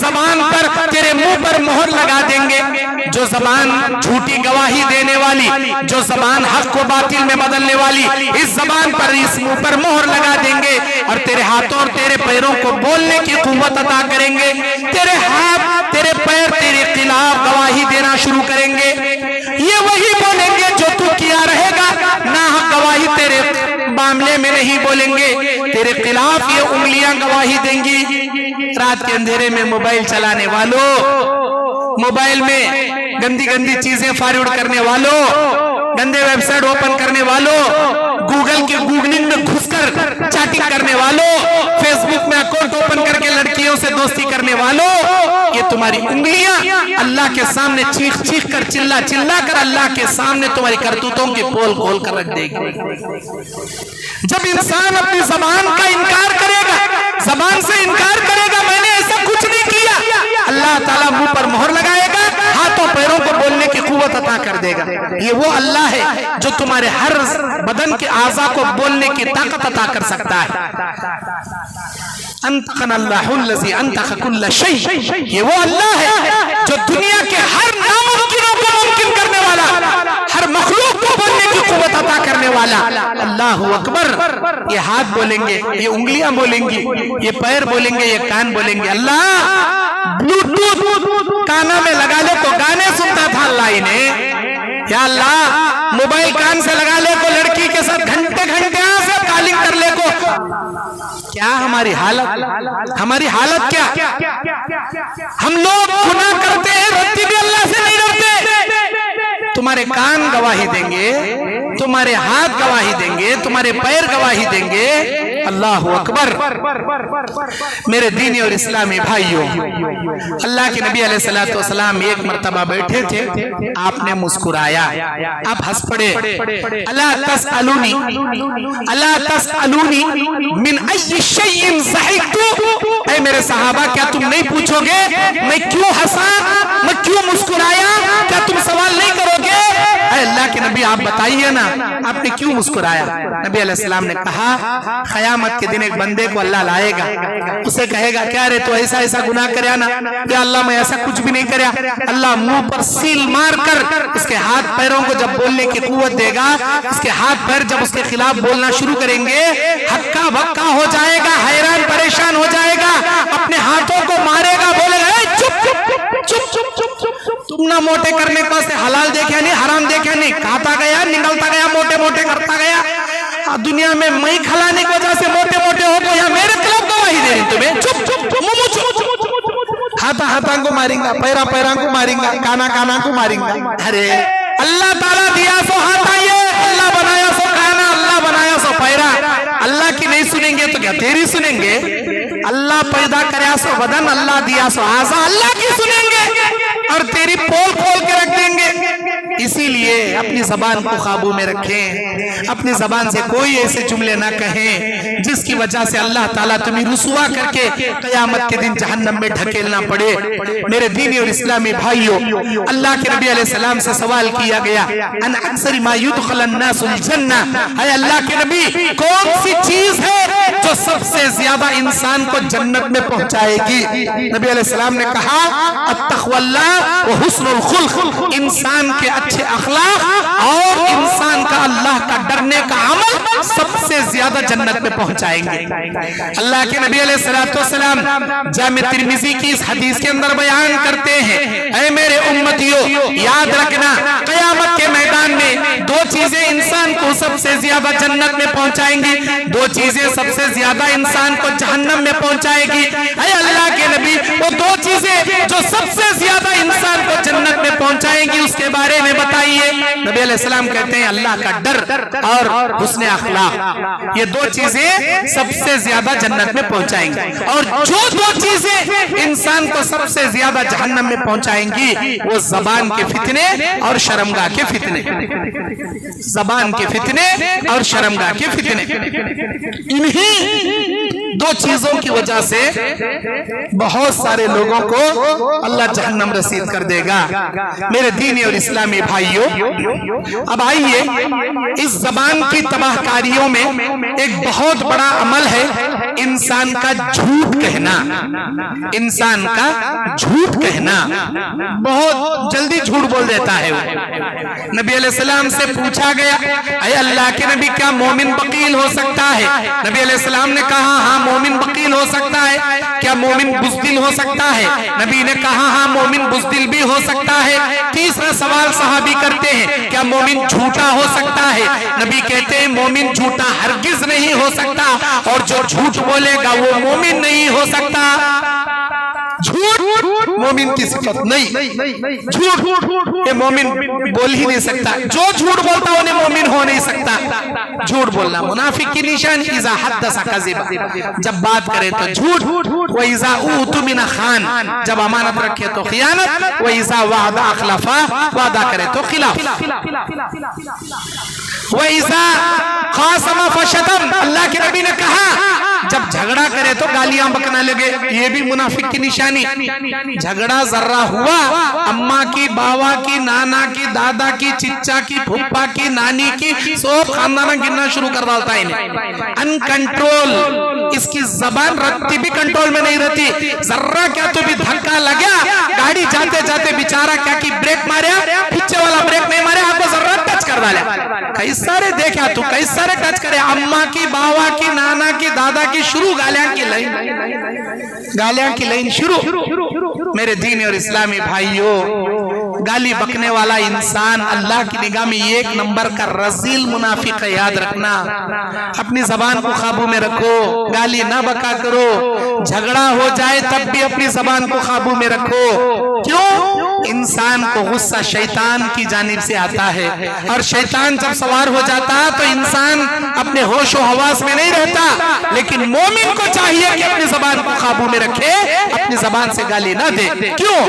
زبان پر تیرے منہ پر مہر لگا دیں گے. جو زبان جھوٹی گواہی دینے والی, جو زبان حق کو باطل میں بدلنے والی, اس زبان پر اس منہ پر مہر لگا دیں گے اور تیرے ہاتھوں اور تیرے پیروں کو بولنے کی قوت عطا کریں گے. تیرے ہاتھ تیرے پیر تیرے خلاف گواہی دینا شروع کریں گے. یہ وہی بولیں گے جو تو کیا رہے گا, ناحق گواہی تیرے معاملے میں نہیں بولیں گے, تیرے خلاف یہ انگلیاں گواہی دیں گی. رات کے اندھیرے میں موبائل چلانے والوں, موبائل میں گندی گندی چیزیں فارورڈ کرنے والوں, گندے ویب سائٹ اوپن کرنے والوں, گوگل کے گوگلنگ میں گھس کر چیٹنگ کرنے والوں, فیس بک میں اکاؤنٹ اوپن کر کے لڑکیوں سے دوستی کرنے والوں, یہ تمہاری انگلیاں اللہ کے سامنے چیخ چیخ کر چلا چلا کر اللہ کے سامنے تمہاری کرتوتوں کی پول کھول کر رکھ دے گی. جب انسان اپنی زبان کا انکار کرے گا, زبان سے انکار کرے گا میں نے ایسا کچھ نہیں کیا, اللہ تعالیٰ منہ پر مہر لگائے گا, ہاتھوں پیروں کو بولنے کی قوت عطا کر دے گا. یہ وہ اللہ ہے جو تمہارے ہر بدن کے اعضاء کو بولنے کی طاقت عطا کر سکتا ہے. انتقن اللہ الذی انتق کل شیء, یہ وہ اللہ ہے جو دنیا کے ہر ناممکنوں کو ممکن کرنے والا, ہر مخلوق کو بولنے کی قوت عطا کرنے والا. اللہ اکبر. یہ ہاتھ بولیں گے, یہ انگلیاں بولیں گی, یہ پیر بولیں گے, یہ کان بولیں گے. اللہ بلوٹوتھ کانوں میں لگا لے تو گانے سنتا تھا اللہ نے, یا اللہ موبائل کان سے لگا لے کو لڑکی کے ساتھ گھنٹے گھنٹے سے کالنگ کر لے کو. کیا ہماری حالت کیا؟ ہم لوگ گناہ کرتے ہیں, رتی بھی اللہ سے نہیں ڈرتے. تمہارے کان گواہی دیں گے, تمہارے ہاتھ گواہی دیں گے, تمہارے پیر گواہی دیں گے. اللہ اکبر. میرے دینی اور اسلامی بھائیوں, اللہ کے نبی علیہ السلام ایک مرتبہ بیٹھے تھے, آپ نے مسکرایا, آپ ہنس پڑے. الا تسألونی من ای شیء ضحکت, اے میرے صحابہ کیا تم نہیں پوچھو گے میں کیوں ہنسا, میں کیوں مسکرایا, کیا تم سوال نہیں کرو گے؟ اے اللہ کے نبی آپ بتائیے نا آپ نے کیوں مسکرایا. نبی علیہ السلام نے کہا قیامت کے دن ایک بندے کو اللہ لائے گا, اسے کہے گا کیا رے تو ایسا ایسا گناہ کریا نا, یا اللہ میں ایسا کچھ بھی نہیں کریا. اللہ منہ پر سیل مار کر اس کے ہاتھ پیروں کو جب بولنے کی قوت دے گا, اس کے ہاتھ پیر جب اس کے خلاف بولنا شروع کریں گے, ہکا بکا ہو جائے گا, حیران پریشان ہو جائے گا, اپنے ہاتھوں کو مارے گا, بولے گا چپ چپ چپ چپ چپ, تم نہ موٹے کرنے کو سے حلال دیکھا نہیں, حرام دیکھا نہیں, کھاتا گیا, نگلتا گیا, موٹے موٹے کرتا گیا. دنیا میں مئی کھلانے کی وجہ سے موٹے موٹے ہو گئے, میرے خلاف گواہی دے رہی تمہیں. چپ چپ چپ, ہاتھا ہاتھا کو ماریں گا, پیرا پیرا کو ماریں گا, کانا کانا کو ماریں گا. ارے اللہ تعالیٰ دیا سو ہاتھا, یہ اللہ بنایا سو کانا, اللہ بنایا سو پیرا. اللہ کی نہیں سنیں گے تو کیا تیری سنیں گے؟ اللہ پیدا کریا سو بدن, اللہ دیا سو اعضاء, اللہ کی سنیں گے اور تیری پول کھول کے رکھ دیں گے. اسی لیے اپنی زبان کو قابو میں رکھیں, اپنی زبان سے کوئی ایسے جملے نہ کہیں جس کی وجہ سے اللہ تعالیٰ تمہیں رسوا کر کے قیامت کے دن جہنم میں ڈھکیلنا پڑے. میرے دینی اور اسلامی بھائیوں, اللہ کے نبی علیہ السلام سے سوال کیا گیا ان اکثر ما يدخل الناس الجنہ, اے اللہ کے نبی کون سی چیز ہے جو سب سے زیادہ انسان کو جنت میں پہنچائے گی؟ نبی علیہ السلام نے کہا التقوی اللہ و حسن الخلق, انسان کے اچھے اخلاق اور انسان کا اللہ کا ڈرنے کا عمل سب سے زیادہ جنت میں پہنچائیں گے. اللہ کے نبی علیہ السلام جامع ترمذی کی اس حدیث کے اندر بیان کرتے ہیں, اے میرے امتیوں یاد رکھنا قیامت کے میدان میں دو چیزیں انسان کو سب سے زیادہ جنت میں پہنچائیں گی, دو چیزیں سب سے زیادہ انسان کو جہنم میں پہنچائے گی. اے اللہ کے نبی وہ دو چیزیں جو سب سے زیادہ انسان کو جنت میں پہنچائیں گی اس کے بارے میں بتائیے. نبی علیہ السلام کہتے ہیں اللہ کا ڈر اور حسن اخلاق, یہ دو چیزیں سب سے زیادہ جنت میں پہنچائیں گی. اور جو دو چیزیں انسان کو سب سے زیادہ جہنم میں پہنچائیں گی وہ زبان کے فتنے اور شرمگاہ کے فتنے, زبان کے فتنے اور شرمگاہ کے فتنے. انہی دو چیزوں کی وجہ سے بہت سارے لوگوں کو اللہ جہنم رسید کر دے گا. میرے دینی اور اسلامی بھائیوں, اب آئیے اس زبان کی تباہ کاریوں میں ایک بہت بڑا عمل ہے انسان کا جھوٹ کہنا، انسان کا جھوٹ کہنا، بہت جلدی جھوٹ بول دیتا ہے وہ۔ نبی علیہ السلام سے پوچھا گیا اے اللہ کے نبی کیا مومن بخیل ہو سکتا ہے؟ نبی علیہ السلام نے کہا ہاں مومن بخیل ہو سکتا ہے۔ کیا مومن بزدل ہو سکتا ہے؟ نبی نے کہا ہاں مومن بزدل بھی ہو سکتا ہے۔ تیسرا سوال صحابی کرتے ہیں کیا مومن جھوٹا ہو سکتا ہے؟ نبی کہتے ہیں مومن جھوٹا ہرگز نہیں ہو سکتا، اور جو جھوٹ بولے گا وہ مومن نہیں ہو سکتا۔ جھوٹ مومن کی صفت نہیں، جھوٹ یہ مومن بول ہی نہیں سکتا، جو جھوٹ بولتا انہیں مومن ہو نہیں سکتا۔ جھوٹ بولنا منافق کی نشان، اذا حدث کذب، جب بات کرے تو جھوٹ، واذا اؤتمن خان، جب امانت رکھے تو خیانت، واذا وعد اخلف، وعدہ کرے تو خلاف، وَإِذَا خَاصَمَ فَشَتَمَ، اللہ کے نبی نے کہا جب جھگڑا کرے تو گالیاں بکنا لگے، یہ بھی منافق کی نشانی۔ جھگڑا ذرہ ہوا، اماں کی، باوا کی، نانا کی، دادا کی، چچا کی، پھپا کی، نانی کی، سب خاندانہ گننا شروع کر ڈالتا ہے انہیں۔ ان کنٹرول، اس کی زبان رتی بھی کنٹرول میں نہیں رہتی، ذرہ کیا تو بھی دھکا لگیا، گاڑی جاتے جاتے بیچارہ کیا کی بریک ماریا، پیچھے والا بریک نہیں ماریا، آپ کو ذرہ ٹچ کر ڈالا۔ کئی سارے دیکھا تو کئی سارے ٹچ کرے، اماں کی، باوا کی، نانا کی، دادا کی، شروع گالیاں کی لائن، گالیاں کی لائن شروع۔ میرے دین اور اسلامی بھائیوں، گالی بکنے والا انسان اللہ کی نگاہ میں ایک نمبر کا رذیل منافق ہے، یاد رکھنا۔ اپنی زبان کو قابو میں رکھو، گالی نہ بکا کرو، جھگڑا ہو جائے تب بھی اپنی زبان کو قابو میں رکھو۔ کیوں؟ انسان کو غصہ شیطان کی جانب سے آتا ہے، اور شیطان جب سوار ہو جاتا تو انسان اپنے ہوش و حواس میں نہیں رہتا، لیکن مومن کو چاہیے کہ اپنی زبان کو قابو میں رکھے، اپنی زبان سے گالی نہ دے۔ کیوں؟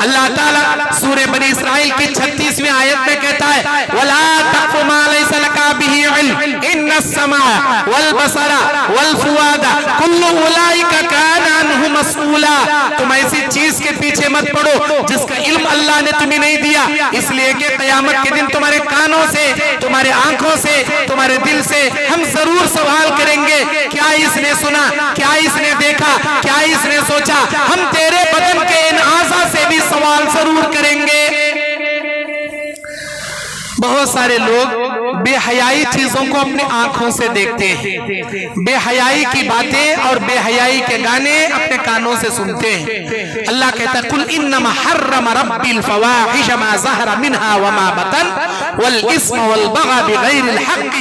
اللہ تعالیٰ سورہ بنی اسرائیل کی 36ویں آیت میں کہتا ہے وَلَا تَقْفُ مَا لَيْسَ لَكَ بِهِ عِلْمٌ إِنَّ السَّمْعَ وَالْبَصَرَ وَالْفُؤَادَ كُلُّ أُولَئِكَ كَانَ عَنْهُ مسئولا۔ تم ایسی چیز کے پیچھے مت پڑو جس کا علم اللہ نے تمہیں نہیں دیا، اس لیے کہ قیامت کے دن تمہارے کانوں سے، تمہارے آنکھوں سے، تمہارے دل سے ہم ضرور سوال کریں گے، کیا اس نے سنا، کیا اس نے دیکھا، کیا اس نے سوچا؟ ہم تیرے بدن کے ان اعضاء سے بھی سوال ضرور کریں گے۔ بہت سارے لوگ بے حیائی چیزوں کو اپنی آنکھوں سے دیکھتے ہیں، بے حیائی کی باتیں اور بے حیائی کے گانے اپنے کانوں سے سنتے ہیں۔ اللہ کہتا ہے قُلْ إِنَّمَا حَرَّمَ رَبِّي الْفَوَاحِشَ مَا ظَهَرَ مِنْهَا وَمَا بَطَنَ وَالْإِثْمَ وَالْبَغْيَ بِغَيْرِ الْحَقِّ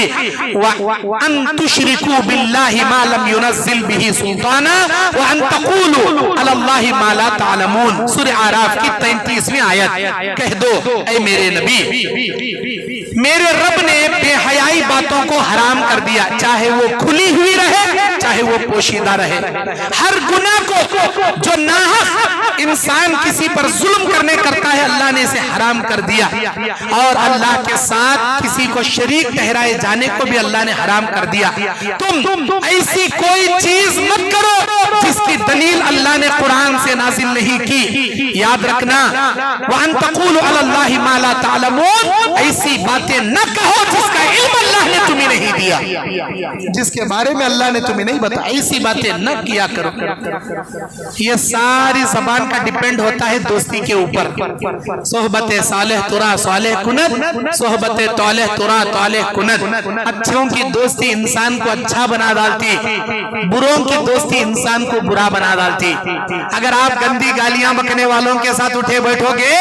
وَأَن تُشْرِكُوا بِاللَّهِ مَا لَمْ يُنَزِّلْ بِهِ سُلْطَانًا وَأَن تَقُولُوا عَلَى اللَّهِ مَا لَا تَعْلَمُونَ۔ سورہ اعراف کی 33ویں آیت۔ کہہ دو اے میرے نبی، میرے رب نے بے حیائی باتوں کو حرام کر دیا، چاہے وہ کھلی ہوئی رہے چاہے وہ پوشیدہ رہے۔ ہر گناہ کو جو ناحق انسان کسی پر ظلم کرنے کرتا ہے اللہ نے اسے حرام کر دیا، اور اللہ کے ساتھ کسی کو شریک ٹھہرائے جانے کو بھی اللہ نے حرام کر دیا۔ تم ایسی کوئی چیز مت کرو جس کی دلیل اللہ نے قرآن سے نازل نہیں کی۔ یاد رکھنا وَأَن تَقُولُوا عَلَى اللَّهِ مَا لَا تَعْلَمُونَ، ایسی باتیں نہ کہو جس کا علم اللہ نے تمہیں نہیں دیا، جس کے بارے میں اللہ نے تمہیں نہیں بتایا، ایسی باتیں نہ کیا کرو۔ یہ ساری زبان کا ڈیپینڈ ہوتا ہے دوستی کے اوپر۔ صحبت صالح ترا صالح کنت، صحبت طالح ترا طالح کنت۔ اچھوں کی دوستی انسان کو اچھا بنا ڈالتی، بروں کی دوستی انسان کو برا بنا ڈالتی۔ اگر آپ گندی گالیاں بکنے والوں کے ساتھ اٹھے بیٹھو گے،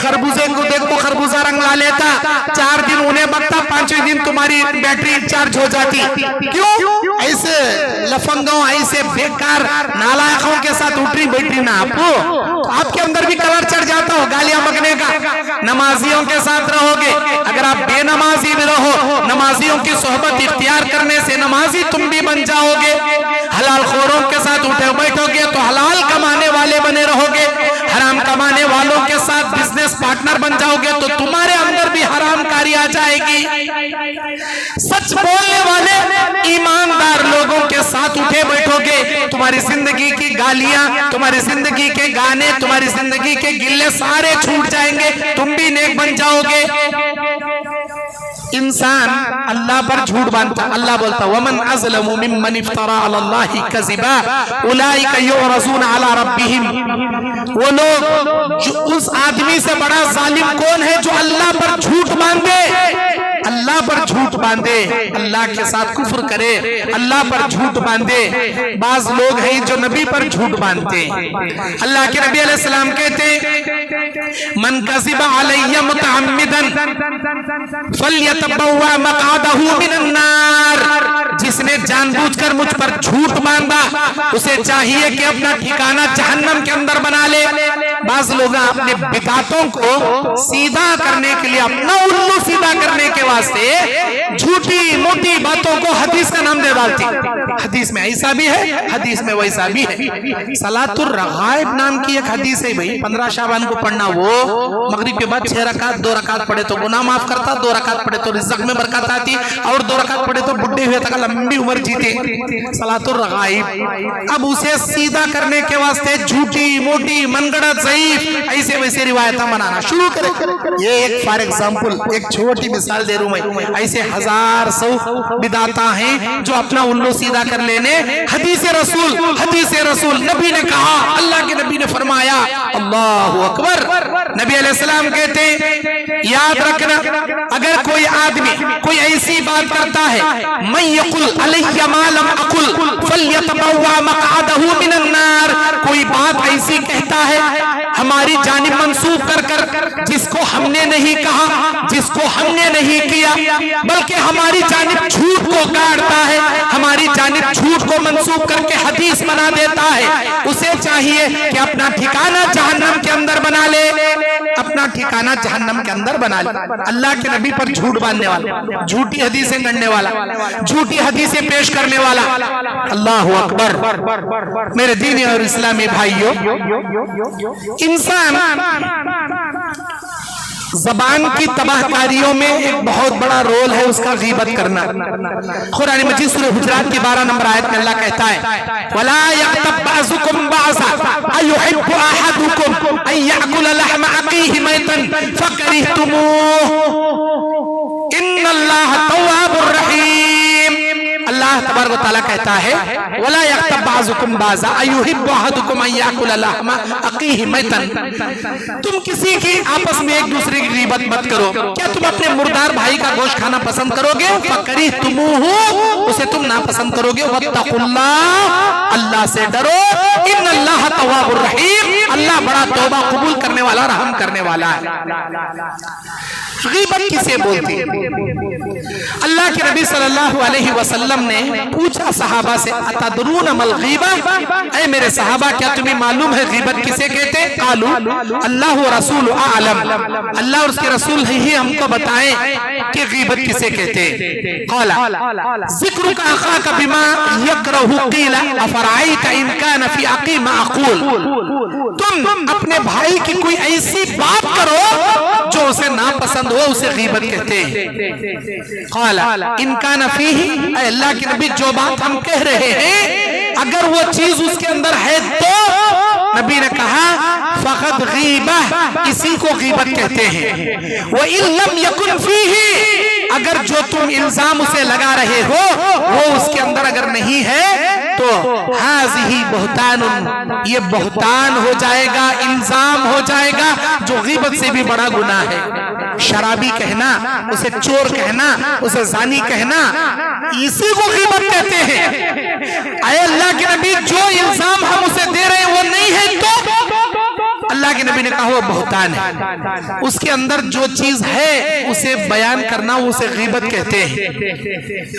خربوزے کو دیکھو خربوزہ رنگ لا لیتا، 4 دن انہیں بکتا، 5ویں دن تمہاری بیٹری چارج ہو جاتی۔ کیوں؟ ایسے لفنگوں، ایسے بیکار نالائقوں کے ساتھ اٹھی بیٹھی نا آپ کے اندر بھی کلر چڑھ جاتا ہو گالیاں بکنے کا۔ نمازیوں کے ساتھ رہو گے، اگر آپ بے نمازی بھی رہو، نمازیوں کی صحبت اختیار کرنے سے نمازی تم بھی بن جاؤ گے۔ حلال خوروں کے ساتھ اٹھے بیٹھو گے تو حلال کمانے والے بنے رہو گے، حرام کمانے والوں کے ساتھ بزنس پارٹنر بن جاؤ گے تو تمہارے اندر بھی حرام کاری آ جائے گی۔ سچ بولنے والے ایماندار لوگوں کے ساتھ اٹھے بیٹھو گے، تمہاری زندگی کی گالیاں، تمہاری زندگی کے گانے، تمہاری زندگی کے گلے سارے چھوٹ جائیں گے، تم بھی نیک بن جاؤ گے۔ انسان اللہ پر جھوٹ باندھتا، اللہ بولتا وَمَنْ أَظْلَمُ مِمَّنِ افْتَرَى عَلَى اللَّهِ كَذِبًا أُولَئِكَ يُعْرَضُونَ عَلَى رَبِّهِمْ۔ وہ لوگ، اس آدمی سے بڑا ظالم کون ہے جو اللہ پر جھوٹ باندھے، اللہ پر جھوٹ باندھے، اللہ کے ساتھ کفر کرے، اللہ پر جھوٹ باندھے۔ بعض لوگ ہیں جو نبی پر جھوٹ باندھتے ہیں۔ اللہ کے نبی علیہ السلام کہتے ہیں من کذب علی متعمدا فلیتبوأ مقعدہ من النار، جس نے جان بوجھ کر مجھ پر جھوٹ باندھا اسے چاہیے کہ اپنا ٹھکانہ جہنم کے اندر بنا لے۔ بعض لوگ اپنے بدعتوں کو سیدھا کرنے کے لیے، اپنا الو سیدھا کرنے کے واسطے جھوٹی موٹی باتوں کو حدیث کا نام دے ڈالتی، حدیث میں ایسا بھی ہے، حدیث میں ویسا بھی ہے۔ صلاۃ الرغائب نام کی ایک حدیث ہے بھائی، 15 شعبان کو پڑھنا، وہ مغرب کے بعد 6 رکعت، 2 رکعت پڑھے تو گناہ معاف کرتا، 2 رکعت پڑھے تو رزق میں برکت آتی، اور 2 رکعت پڑھے تو بڈھے ہوئے تک لمبی عمر جیتے۔ صلاۃ الرغائب، اب اسے سیدھا کرنے کے واسطے جھوٹی موٹی من گڑت ضعیف ایسے ویسے روایتیں بنانا شروع کرے۔ یہ ایک فار ایگزامپل، ایک چھوٹی مثال دے رہا ہوں میں، ایسے 1000 بدعتاں ہیں جو اپنا الو سیدھا کر لینے۔ حدیث رسول نبی نے کہا، اللہ کے نبی نے فرمایا، اللہ اکبر، نبی علیہ السلام کہتے ہیں یاد رکھنا، اگر کوئی آدمی کوئی ایسی بات کرتا ہے من یقل علی ما لم اقل فلیتبوأ مقعدہ من النار، کوئی بات ایسی کہتا ہے ہماری جانب منسوب کر جس کو ہم نے نہیں کہا، جس کو ہم نے نہیں کیا، بلکہ ہماری جانب جھوٹ کو کاٹتا ہے، ہماری جانب جھوٹ کو منسوب کر کے حدیث بنا دیتا ہے، اسے چاہیے کہ اپنا ٹھکانہ جہنم کے اندر بنا لے، اپنا ٹھکانہ جہنم کے اندر بنا لے۔ اللہ کے نبی پر جھوٹ باندھنے والا، جھوٹی حدیثیں گڑنے والا، جھوٹی حدیثیں پیش کرنے والا، اللہ اکبر۔ میرے دینی اور اسلامی بھائیوں، انسان زبان کی تباہ کاریوں میں ایک بہت بڑا رول ہے اس کا غیبت کرنا۔ قرآن مجید سورہ حجرات کی 12 نمبر آیت میں اللہ کہتا ہے وَلَا يَغْتَبْ بَعْضُكُمْ بَعْضًا أَيُحِبُّ أَحَدُكُمْ أَن يَأْكُلَ لَحْمَ أَخِيهِ مَيْتًا فَكَرِهْتُمُوهُ إِنَّ اللَّهَ تَوَّابٌ رَحِيمٌ۔ اللہ تبارک و تعالیٰ کہتا ہے وَلَا يَغْتَبْ بَعْضُكُمْ بَعْضًا أَيُحِبُّ أَحَدُكُمْ أَن يَأْكُلَ لَحْمَ أَخِيهِ مَيْتًا، تم کسی کی آپس میں ایک دوسرے کی غیبت مت کرو۔ کیا تم اپنے مردار بھائی کا گوشت کھانا پسند کرو گے؟ فَكَرِهْتُمُوهُ، اسے تم ناپسند کرو گے۔ وَاتَّقُوا اللَّهَ، اللہ سے ڈرو۔ إِنَّ اللَّهَ تَوَّابٌ رَحِيمٌ، اللہ بڑا توبہ قبول کرنے والا، رحم کرنے والا ہے۔ غیبت کسے بولتی؟ اللہ کے نبی صلی اللہ علیہ وسلم نے پوچھا صحابہ سے اتدرون ما الغیبہ، اے میرے صحابہ کیا تمہیں معلوم ہے غیبت کسے کہتے ہیں؟ قالوا اللہ و رسول اعلم، اللہ اور اس کے رسول ہی ہم کو بتائیں کہ غیبت کسے کہتے ہیں۔ قال ذکرک اخاک بما یکرہ قیل افرعیت ان کان فی اخی ما اقول، تم اپنے بھائی کی کوئی ایسی بات کرو جو اسے ناپسند ہو، اسے غیبت کہتے ہیں۔ قال ان کان فیہ، اے اللہ کے نبی جو بات ہم کہہ رہے ہیں اگر وہ چیز اس کے اندر ہے تو، نبی نے کہا فقط غیبہ، اسی کو غیبت کہتے ہیں۔ وَإِن لَمْ يَكُنْ فِيهِ، اگر جو تم الزام اسے لگا رہے ہو وہ اس کے اندر اگر نہیں ہے تو ہذہ بہتان، یہ بہتان ہو جائے گا، الزام ہو جائے گا جو غیبت سے بھی بڑا گناہ ہے۔ شرابی کہنا، اسے چور کہنا، اسے زانی کہنا، اسی کو غیبت کہتے ہیں۔ اے اللہ کے نبی جو الزام ہم اسے دے رہے ہیں وہ نہیں ہے تو، اللہ کے نبی نے کہا وہ بہتان ہے، اس کے اندر جو چیز ہے اسے بیان کرنا اسے غیبت کہتے ہیں،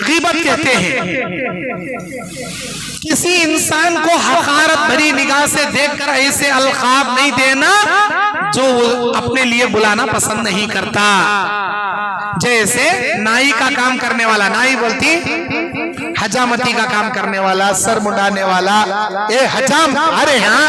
غیبت کہتے ہیں۔ کسی انسان کو حقارت بھری نگاہ سے دیکھ کر ایسے القاب نہیں دینا جو وہ اپنے لیے بلانا پسند نہیں کرتا۔ جیسے نائی کا کام کرنے والا، نائی بولتی حجامتی کا کام کرنے والا، سر مڈانے والا، اے حجام، ارے ہاں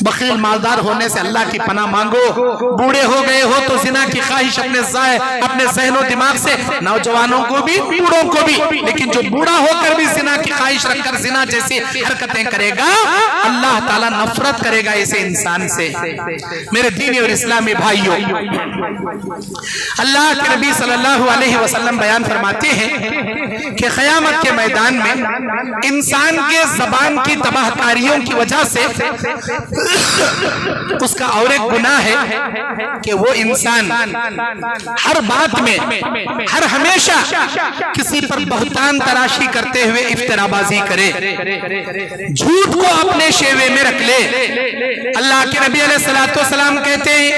بخیل مالدار ہونے سے اللہ کی پناہ مانگو۔ بوڑھے ہو گئے ہو تو زنا کی خواہش اپنے ذہن و دماغ سے، نوجوانوں کو بھی بوڑھوں کو بھی، لیکن جو بوڑھا ہو کر بھی زنا کی خواہش رکھ کر زنا جیسی حرکتیں کرے گا، اللہ تعالیٰ نفرت کرے گا اسے انسان سے۔ میرے دینی اور اسلامی بھائیوں، اللہ کے نبی صلی اللہ علیہ وسلم بیان فرماتے ہیں کہ قیامت کے میدان میں انسان کے زبان کی تباہ کاریوں کی وجہ سے اس کا اور ایک گناہ ہے کہ وہ انسان ہر بات میں، ہر ہمیشہ کسی پر بہتان تراشی کرتے ہوئے افترا بازی کرے، جھوٹ کو اپنے شیوے میں رکھ لے۔ اللہ کے نبی علیہ السلام کہتے ہیں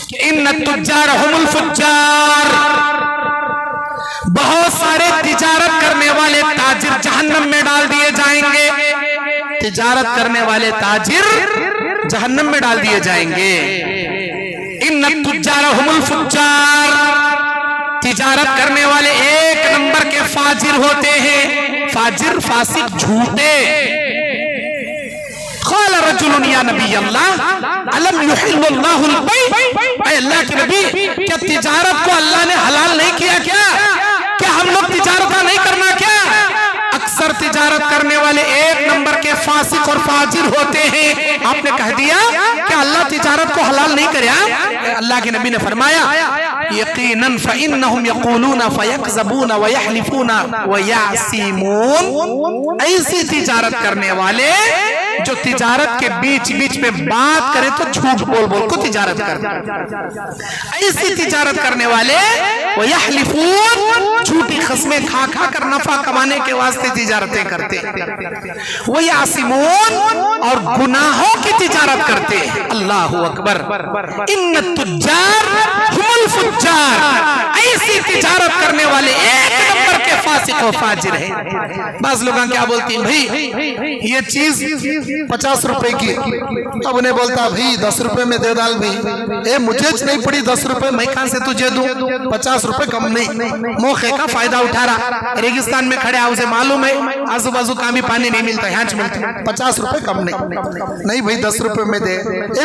کہ ان التجار هم الفجار، بہت سارے تجارت کرنے والے تاجر جہنم میں ڈال دیے جائیں گے۔ تجارت کرنے والے تاجر جہنم میں ڈال دیے جائیں گے۔ ان التجار هم الفجار، تجارت کرنے والے ایک نمبر کے فاجر ہوتے ہیں۔ فاجر، فاسق، جھوٹے۔ قال رجل یا نبی اللہ علم یحل اللہ البیع، اے اللہ کے نبی کیا تجارت کو اللہ نے حلال نہیں کیا؟ کیا ہم لوگ تجارت نہیں کرنا کیا؟ اکثر تجارت کرنے والے ایک نمبر کے فاسق اور فاجر ہوتے ہیں۔ آپ نے کہہ دیا کہ اللہ تجارت کو حلال نہیں کریا؟ اللہ کے نبی نے فرمایا یقیناً فإنهم يقولون فيكذبون ويحلفون ويعصمون، ایسی تجارت کرنے والے جو تجارت کے بیچ میں بات کرے تو جھوٹ بول کو تجارت کرتے، ایسی تجارت کرنے والے وَيَحْلِفُونَ، جھوٹی قسمیں کھا کر نفع کمانے کے واسطے تجارتیں کرتے، وَيَعْصِمُونَ، اور گناہوں کی تجارت کرتے۔ اللہ اکبر۔ ان التجار هم الفجار، ایسی تجارت کرنے والے ایک نمبر کے فاسق و فاجر ہیں۔ بعض لوگاں کیا بولتی ہیں، بھئی یہ چیز 50 روپے کی، اب انہیں بولتا بھئی 10 روپے میں دے ڈال بھئی، مجھے نہیں پڑی 10 روپے، میں کہاں سے تجھے دوں، 50 روپے کم نہیں۔ موقع کا فائدہ اٹھا رہا، ریگستان میں کھڑے، اسے معلوم ہے آزو بازو کہاں بھی پانی نہیں ملتا، یہاں ملتا، 50 روپے کم نہیں بھئی 10 روپے میں دے،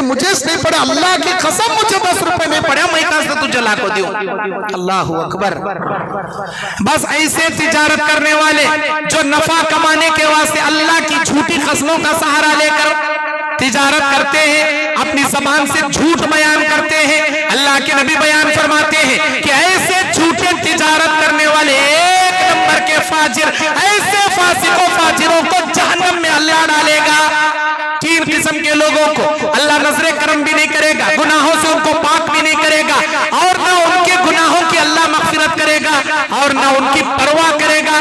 مجھے نہیں پڑا، اللہ کی قسم مجھے 10 روپے نہیں پڑا، میں کہاں سے تجھے لا کو دیوں۔ اللہ اکبر۔ بس ایسے تجارت کرنے والے جو نفع کمانے کے واسطے اللہ کی جھوٹی قسموں کا سہارا لے کر تجارت کرتے ہیں، اپنی زبان سے جھوٹ بیان کرتے ہیں، اللہ کے نبی بیان فرماتے ہیں کہ ایسے جھوٹے تجارت کرنے والے ایک نمبر کے فاجر، ایسے فاسقوں فاجروں کو جہنم میں اللہ ڈالے گا۔ 3 قسم کے لوگوں کو اللہ نظر کرم بھی نہیں کرے گا، گناہوں سے ان کو پاک بھی نہیں کرے گا، اور نہ ان کے گناہوں کی اللہ مغفرت کرے گا، اور نہ ان کی پرواہ کرے گا۔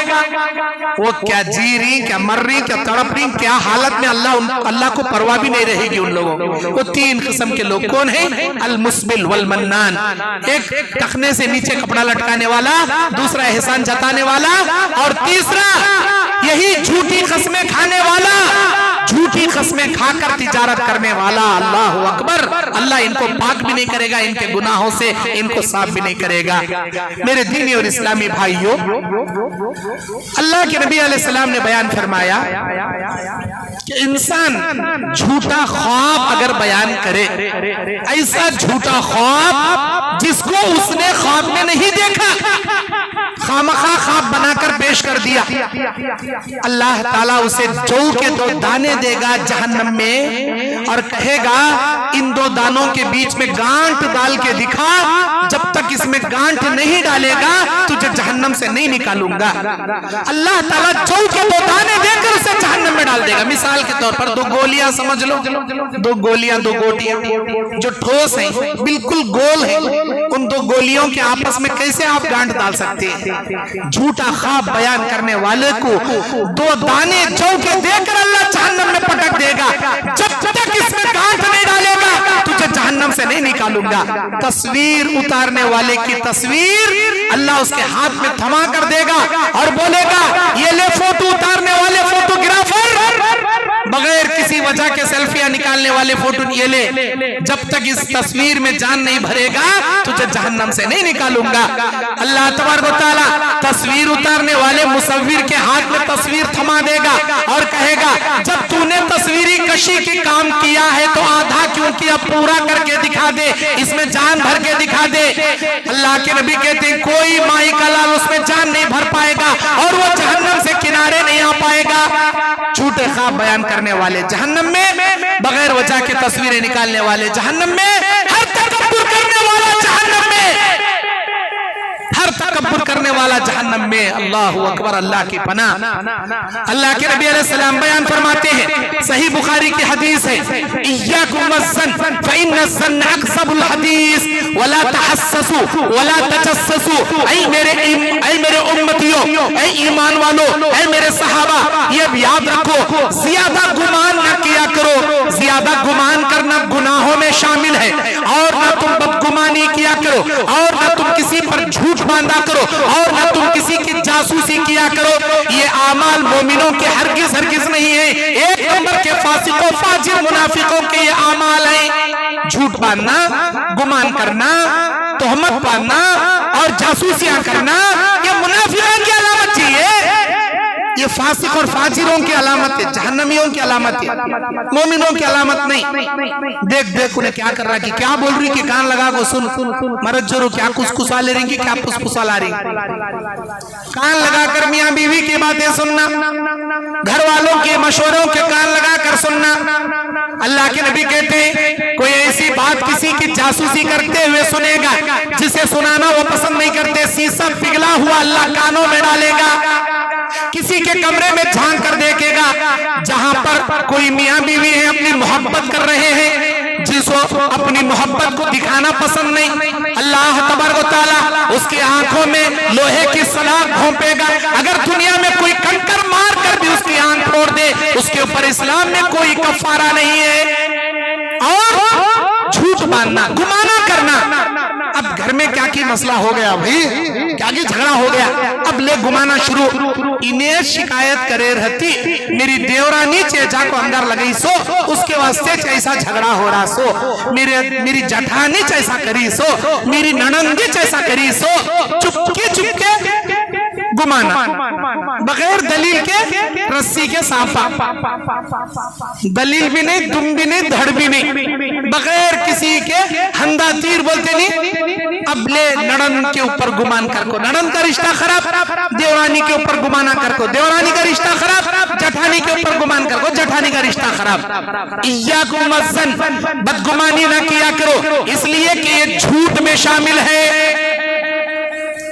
وہ کیا جی رہی، کیا مر رہی، کیا تڑپ رہی، کیا حالت میں اللہ کو پرواہ بھی نہیں رہے گی ان لوگوں۔ وہ 3 قسم کے لوگ کون ہیں؟ المسبل والمنان، ایک ٹخنے سے نیچے کپڑا لٹکانے والا، دوسرا احسان جتانے والا، اور تیسرا یہی جھوٹی قسمیں کھانے والا، جھوٹی قسمیں کھا کر تجارت کرنے والا۔ اللہ اکبر۔ اللہ ان کو پاک بھی نہیں کرے گا، ان کے گناہوں سے ان کو صاف بھی نہیں کرے گا۔ میرے دینی اور اسلامی بھائیوں، اللہ کے نبی علیہ السلام نے بیان فرمایا کہ انسان جھوٹا خواب اگر بیان کرے، ایسا جھوٹا خواب جس کو اس نے خواب میں نہیں دیکھا، خامخواہ خواب بنا کر پیش کر دیا، اللہ تعالیٰ اسے جو کے 2 دانے دے گا جہنم میں، اور کہے گا ان 2 دانوں کے بیچ میں گانٹ ڈال کے دکھا، جب تک اس میں گانٹ نہیں ڈالے گا تجھے جہنم سے نہیں نکالوں گا۔ اللہ تعالیٰ جو کے 2 دانے دے کر اسے جہنم میں ڈال دے گا۔ مثال کے طور پر 2 گولیاں سمجھ لو، 2 گولیاں، 2 گوٹیاں جو ٹھوس ہیں، بالکل گول ہیں، ان 2 گولیوں کے آپس میں کیسے آپ گانٹ ڈال سکتے ہیں؟ جھوٹا خواب بیان کرنے والے کو 2 دانے جو کے دے کر اللہ جہنم میں پٹک دے گا، جب تک اس میں گانٹ نہیں ڈالے گا تجھے جہنم سے نہیں نکالوں گا۔ تصویر اتارنے والے کی تصویر اللہ اس کے ہاتھ میں تھما کر دے گا اور بولے گا یہ لے فوٹو اتارنے والے فوٹوگرافر، بغیر کسی وجہ کے سیلفیاں نکالنے والے فوٹو یہ لے، جب تک اس تصویر میں جان نہیں بھرے گا تجھے جہنم سے نہیں نکالوں گا۔ اللہ تبارک و تعالیٰ تصویر اتارنے والے مصور کے ہاتھ میں تصویر تھما دے گا اور کہے گا جب تو نے تصویری کشی کی کام کیا ہے تو آدھا کیوں کیا، پورا کر کے دکھا دے، اس میں جان بھر کے دکھا دے۔ اللہ کے نبی کہتے ہیں کوئی مائی کا لال اس میں جان نہیں بھر پائے گا اور وہ جہنم سے کنارے نہیں آ پائے گا۔ جھوٹے خواب بیان کرنے والے جہنم میں، بغیر وجہ کے تصویریں نکالنے والے جہنم میں، ہر تکبر کرنے والا جہنم میں، ہر تکبر کرنے والا جہنم میں۔ اللہ اکبر، اللہ کی پناہ۔ اللہ کے نبی علیہ السلام بیان فرماتے ہیں، صحیح بخاری کی حدیث ہے، ایاکم والظن فإن الظن اکذب الحدیث ولا تحسسوا ولا تجسسوا۔ اے میرے امتیوں، اے ایمان والو، اے میرے صحابہ، یہ یاد رکھو زیادہ گمان نہ کیا کرو۔ زیادہ گمان کرنا گناہوں میں شامل ہے، اور نہ تم بدگمانی کیا کرو، اور نہ تم کسی پر جھوٹ باندھا کرو، اور نہ تم کسی کی جاسوسی کیا کرو۔ یہ اعمال مومنوں کے ہرگز نہیں ہیں، ایک نمبر کے فاسق و فاجر منافقوں کے یہ اعمال ہیں۔ جھوٹ باندھنا، گمان کرنا، تہمت باندھنا اور جاسوسیاں کرنا، یہ منافقوں کی علامت چاہیے، یہ فاسق اور فاجروں کی علامت ہے، جہنمیوں کی علامت ہے، مومنوں کی علامت نہیں۔ دیکھ انہیں کیا کر رہا ہے، کیا بول رہی، کہ کان لگا کو سن، مرد جرو کیا کسکسا لے رہی، کیا پسپسا لا رہی۔ کان لگا کر میاں بیوی کی باتیں سننا، گھر والوں کے مشوروں کے کان لگا کر سننا۔ اللہ کے نبی کہتے ہیں کوئی ایسی بات کسی کی جاسوسی کرتے ہوئے سنے گا جسے سنانا وہ پسند نہیں کرتے، سیسا پگھلا ہوا اللہ کانوں میں ڈالے گا۔ کسی کے کمرے میں جھانک کر دیکھے گا جہاں پر کوئی میاں بیوی ہے اپنی محبت کر رہے ہیں، جس کو اپنی محبت کو دکھانا پسند نہیں، اللہ تبارک و تعالیٰ اس کی آنکھوں میں لوہے کی سلاخ گھونپے گا۔ اگر دنیا میں کوئی کنکر مار کر بھی اس کی آنکھ پھوڑ دے، اس کے اوپر اسلام میں کوئی کفارہ نہیں ہے۔ اور جھوٹ باندھنا، گمانہ کرنا، اب گھر میں کیا کی مسئلہ ہو گیا بھائی، کیا کی جھگڑا ہو گیا، اب لے گمانا شروع، انہیں شکایت کرے رہتی میری دیورانی چیچا کو انگر لگئی سو، اس کے واسطے چیسا جھگڑا ہو رہا سو، میری جٹھانی چیسا کری سو، میری ننندی چیسا کری سو، چپکے گمانا، بغیر دلیل کے رسی کے سانپا، دلیل بھی نہیں، دم بھی نہیں، دھڑ بھی نہیں، بغیر کسی کے ہندا تیر بولتے نہیں، اب لے نڑن کے اوپر گمان کر کو، نڑن کا رشتہ خراب، دیورانی کے اوپر گمانا کر کو، دیورانی کا رشتہ خراب، جٹھانی کے اوپر گمان کر کو، جٹھانی کا رشتہ خراب۔ ایاکم والظن، بدگمانی نہ کیا کرو، اس لیے کہ یہ جھوٹ میں شامل ہے۔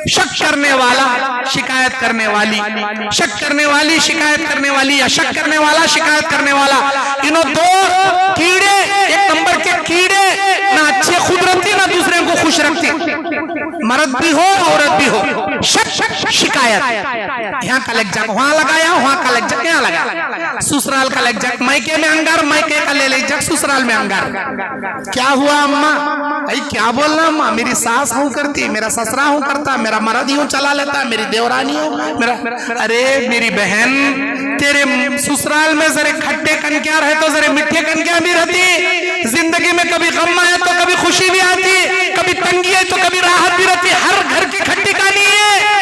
شک کرنے والا، شکایت کرنے والی، شک کرنے والی، شکایت کرنے والی، یا شک کرنے والا، شکایت کرنے والا، انہوں دو کیڑے، ایک نمبر کے کیڑے، نہ اچھے خود رکھتی نہ دوسرے کو خوش رکھتی، مرد بھی ہو عورت بھی ہو، شک شکایت، یہاں کا لگ جا وہاں لگایا، وہاں کا لگ جا یہاں لگا، سسرال کا لگ جا مائکے میں انگار، مائکے کا لے جا سسرال میں انگار، کیا ہوا اماں، بھائی کیا بولنا اماں، میری ساس ہوں کرتی، میرا سسرا ہوں کرتا، میرا مرد ہوں چلا لیتا، میری دیورانی ہوں میرا، ارے میری بہن تیرے سسرال میں ذرے کھٹے کنکیاں رہے تو ذرے مٹھے کنکیاں بھی رہتی، زندگی میں کبھی غم آئے تو کبھی خوشی بھی آتی، کبھی تنگی ہے تو کبھی راحت بھی رہتی، ہر گھر کی کھٹی کہانی ہے،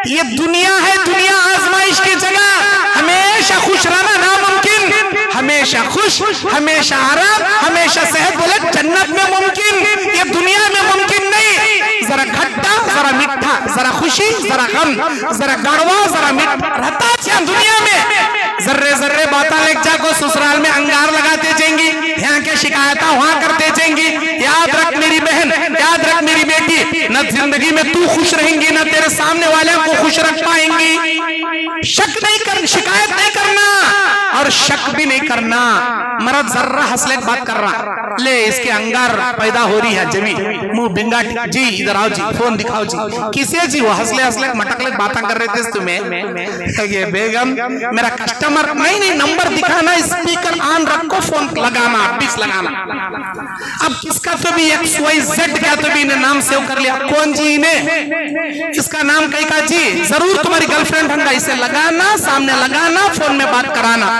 یہ دنیا ہے، دنیا آزمائش کی جگہ، ہمیشہ خوش رہنا ناممکن، ہمیشہ خوش، ہمیشہ آرام، ہمیشہ صحت، بولے جنت میں ممکن، یہ دنیا میں ممکن نہیں، ذرا کھٹا، ذرا مٹھا، ذرا خوشی، ذرا غم، ذرا گڑوا، ذرا مٹھا رہتا چھا دنیا میں، ذرے ذرے باتا لگ جا کو سسرال میں انگار لگاتے جائیں گی، یہاں کے شکایتہ وہاں کرتے جائیں گی، یاد رکھ میری بہن، یاد رکھ میری بیٹی، نہ زندگی میں تو خوش رہیں گی، نہ تیرے سامنے والے کو خوش رکھ پائیں گی، شک نہیں کر، شکایت نہیں کرنا، اور شک بھی نہیں کرنا، مرد ذرہ حسلے بات کر رہا، لے اس کے انگار پیدا ہو رہی ہے جمی، منہ بنگا، جی ادھر آؤ جی، فون دکھاؤ جی، کسے جی وہ حسلے مٹکلے باتاں کر رہے تھے تمہیں، یہ بیگم میرا کسٹمر، نہیں نمبر دکھانا، اسپیکر آن رکھو، فون لگانا، پیس لگانا، اب کس کا تو بھی XYZ کیا تو بھی انہیں نام سیو کر لیا، کون جی انہیں، اس کا نام کئی کا جی، ضرور تمہاری گرل فرینڈ ہنگا، اسے لگانا، سامنے لگانا، فون میں بات کرانا،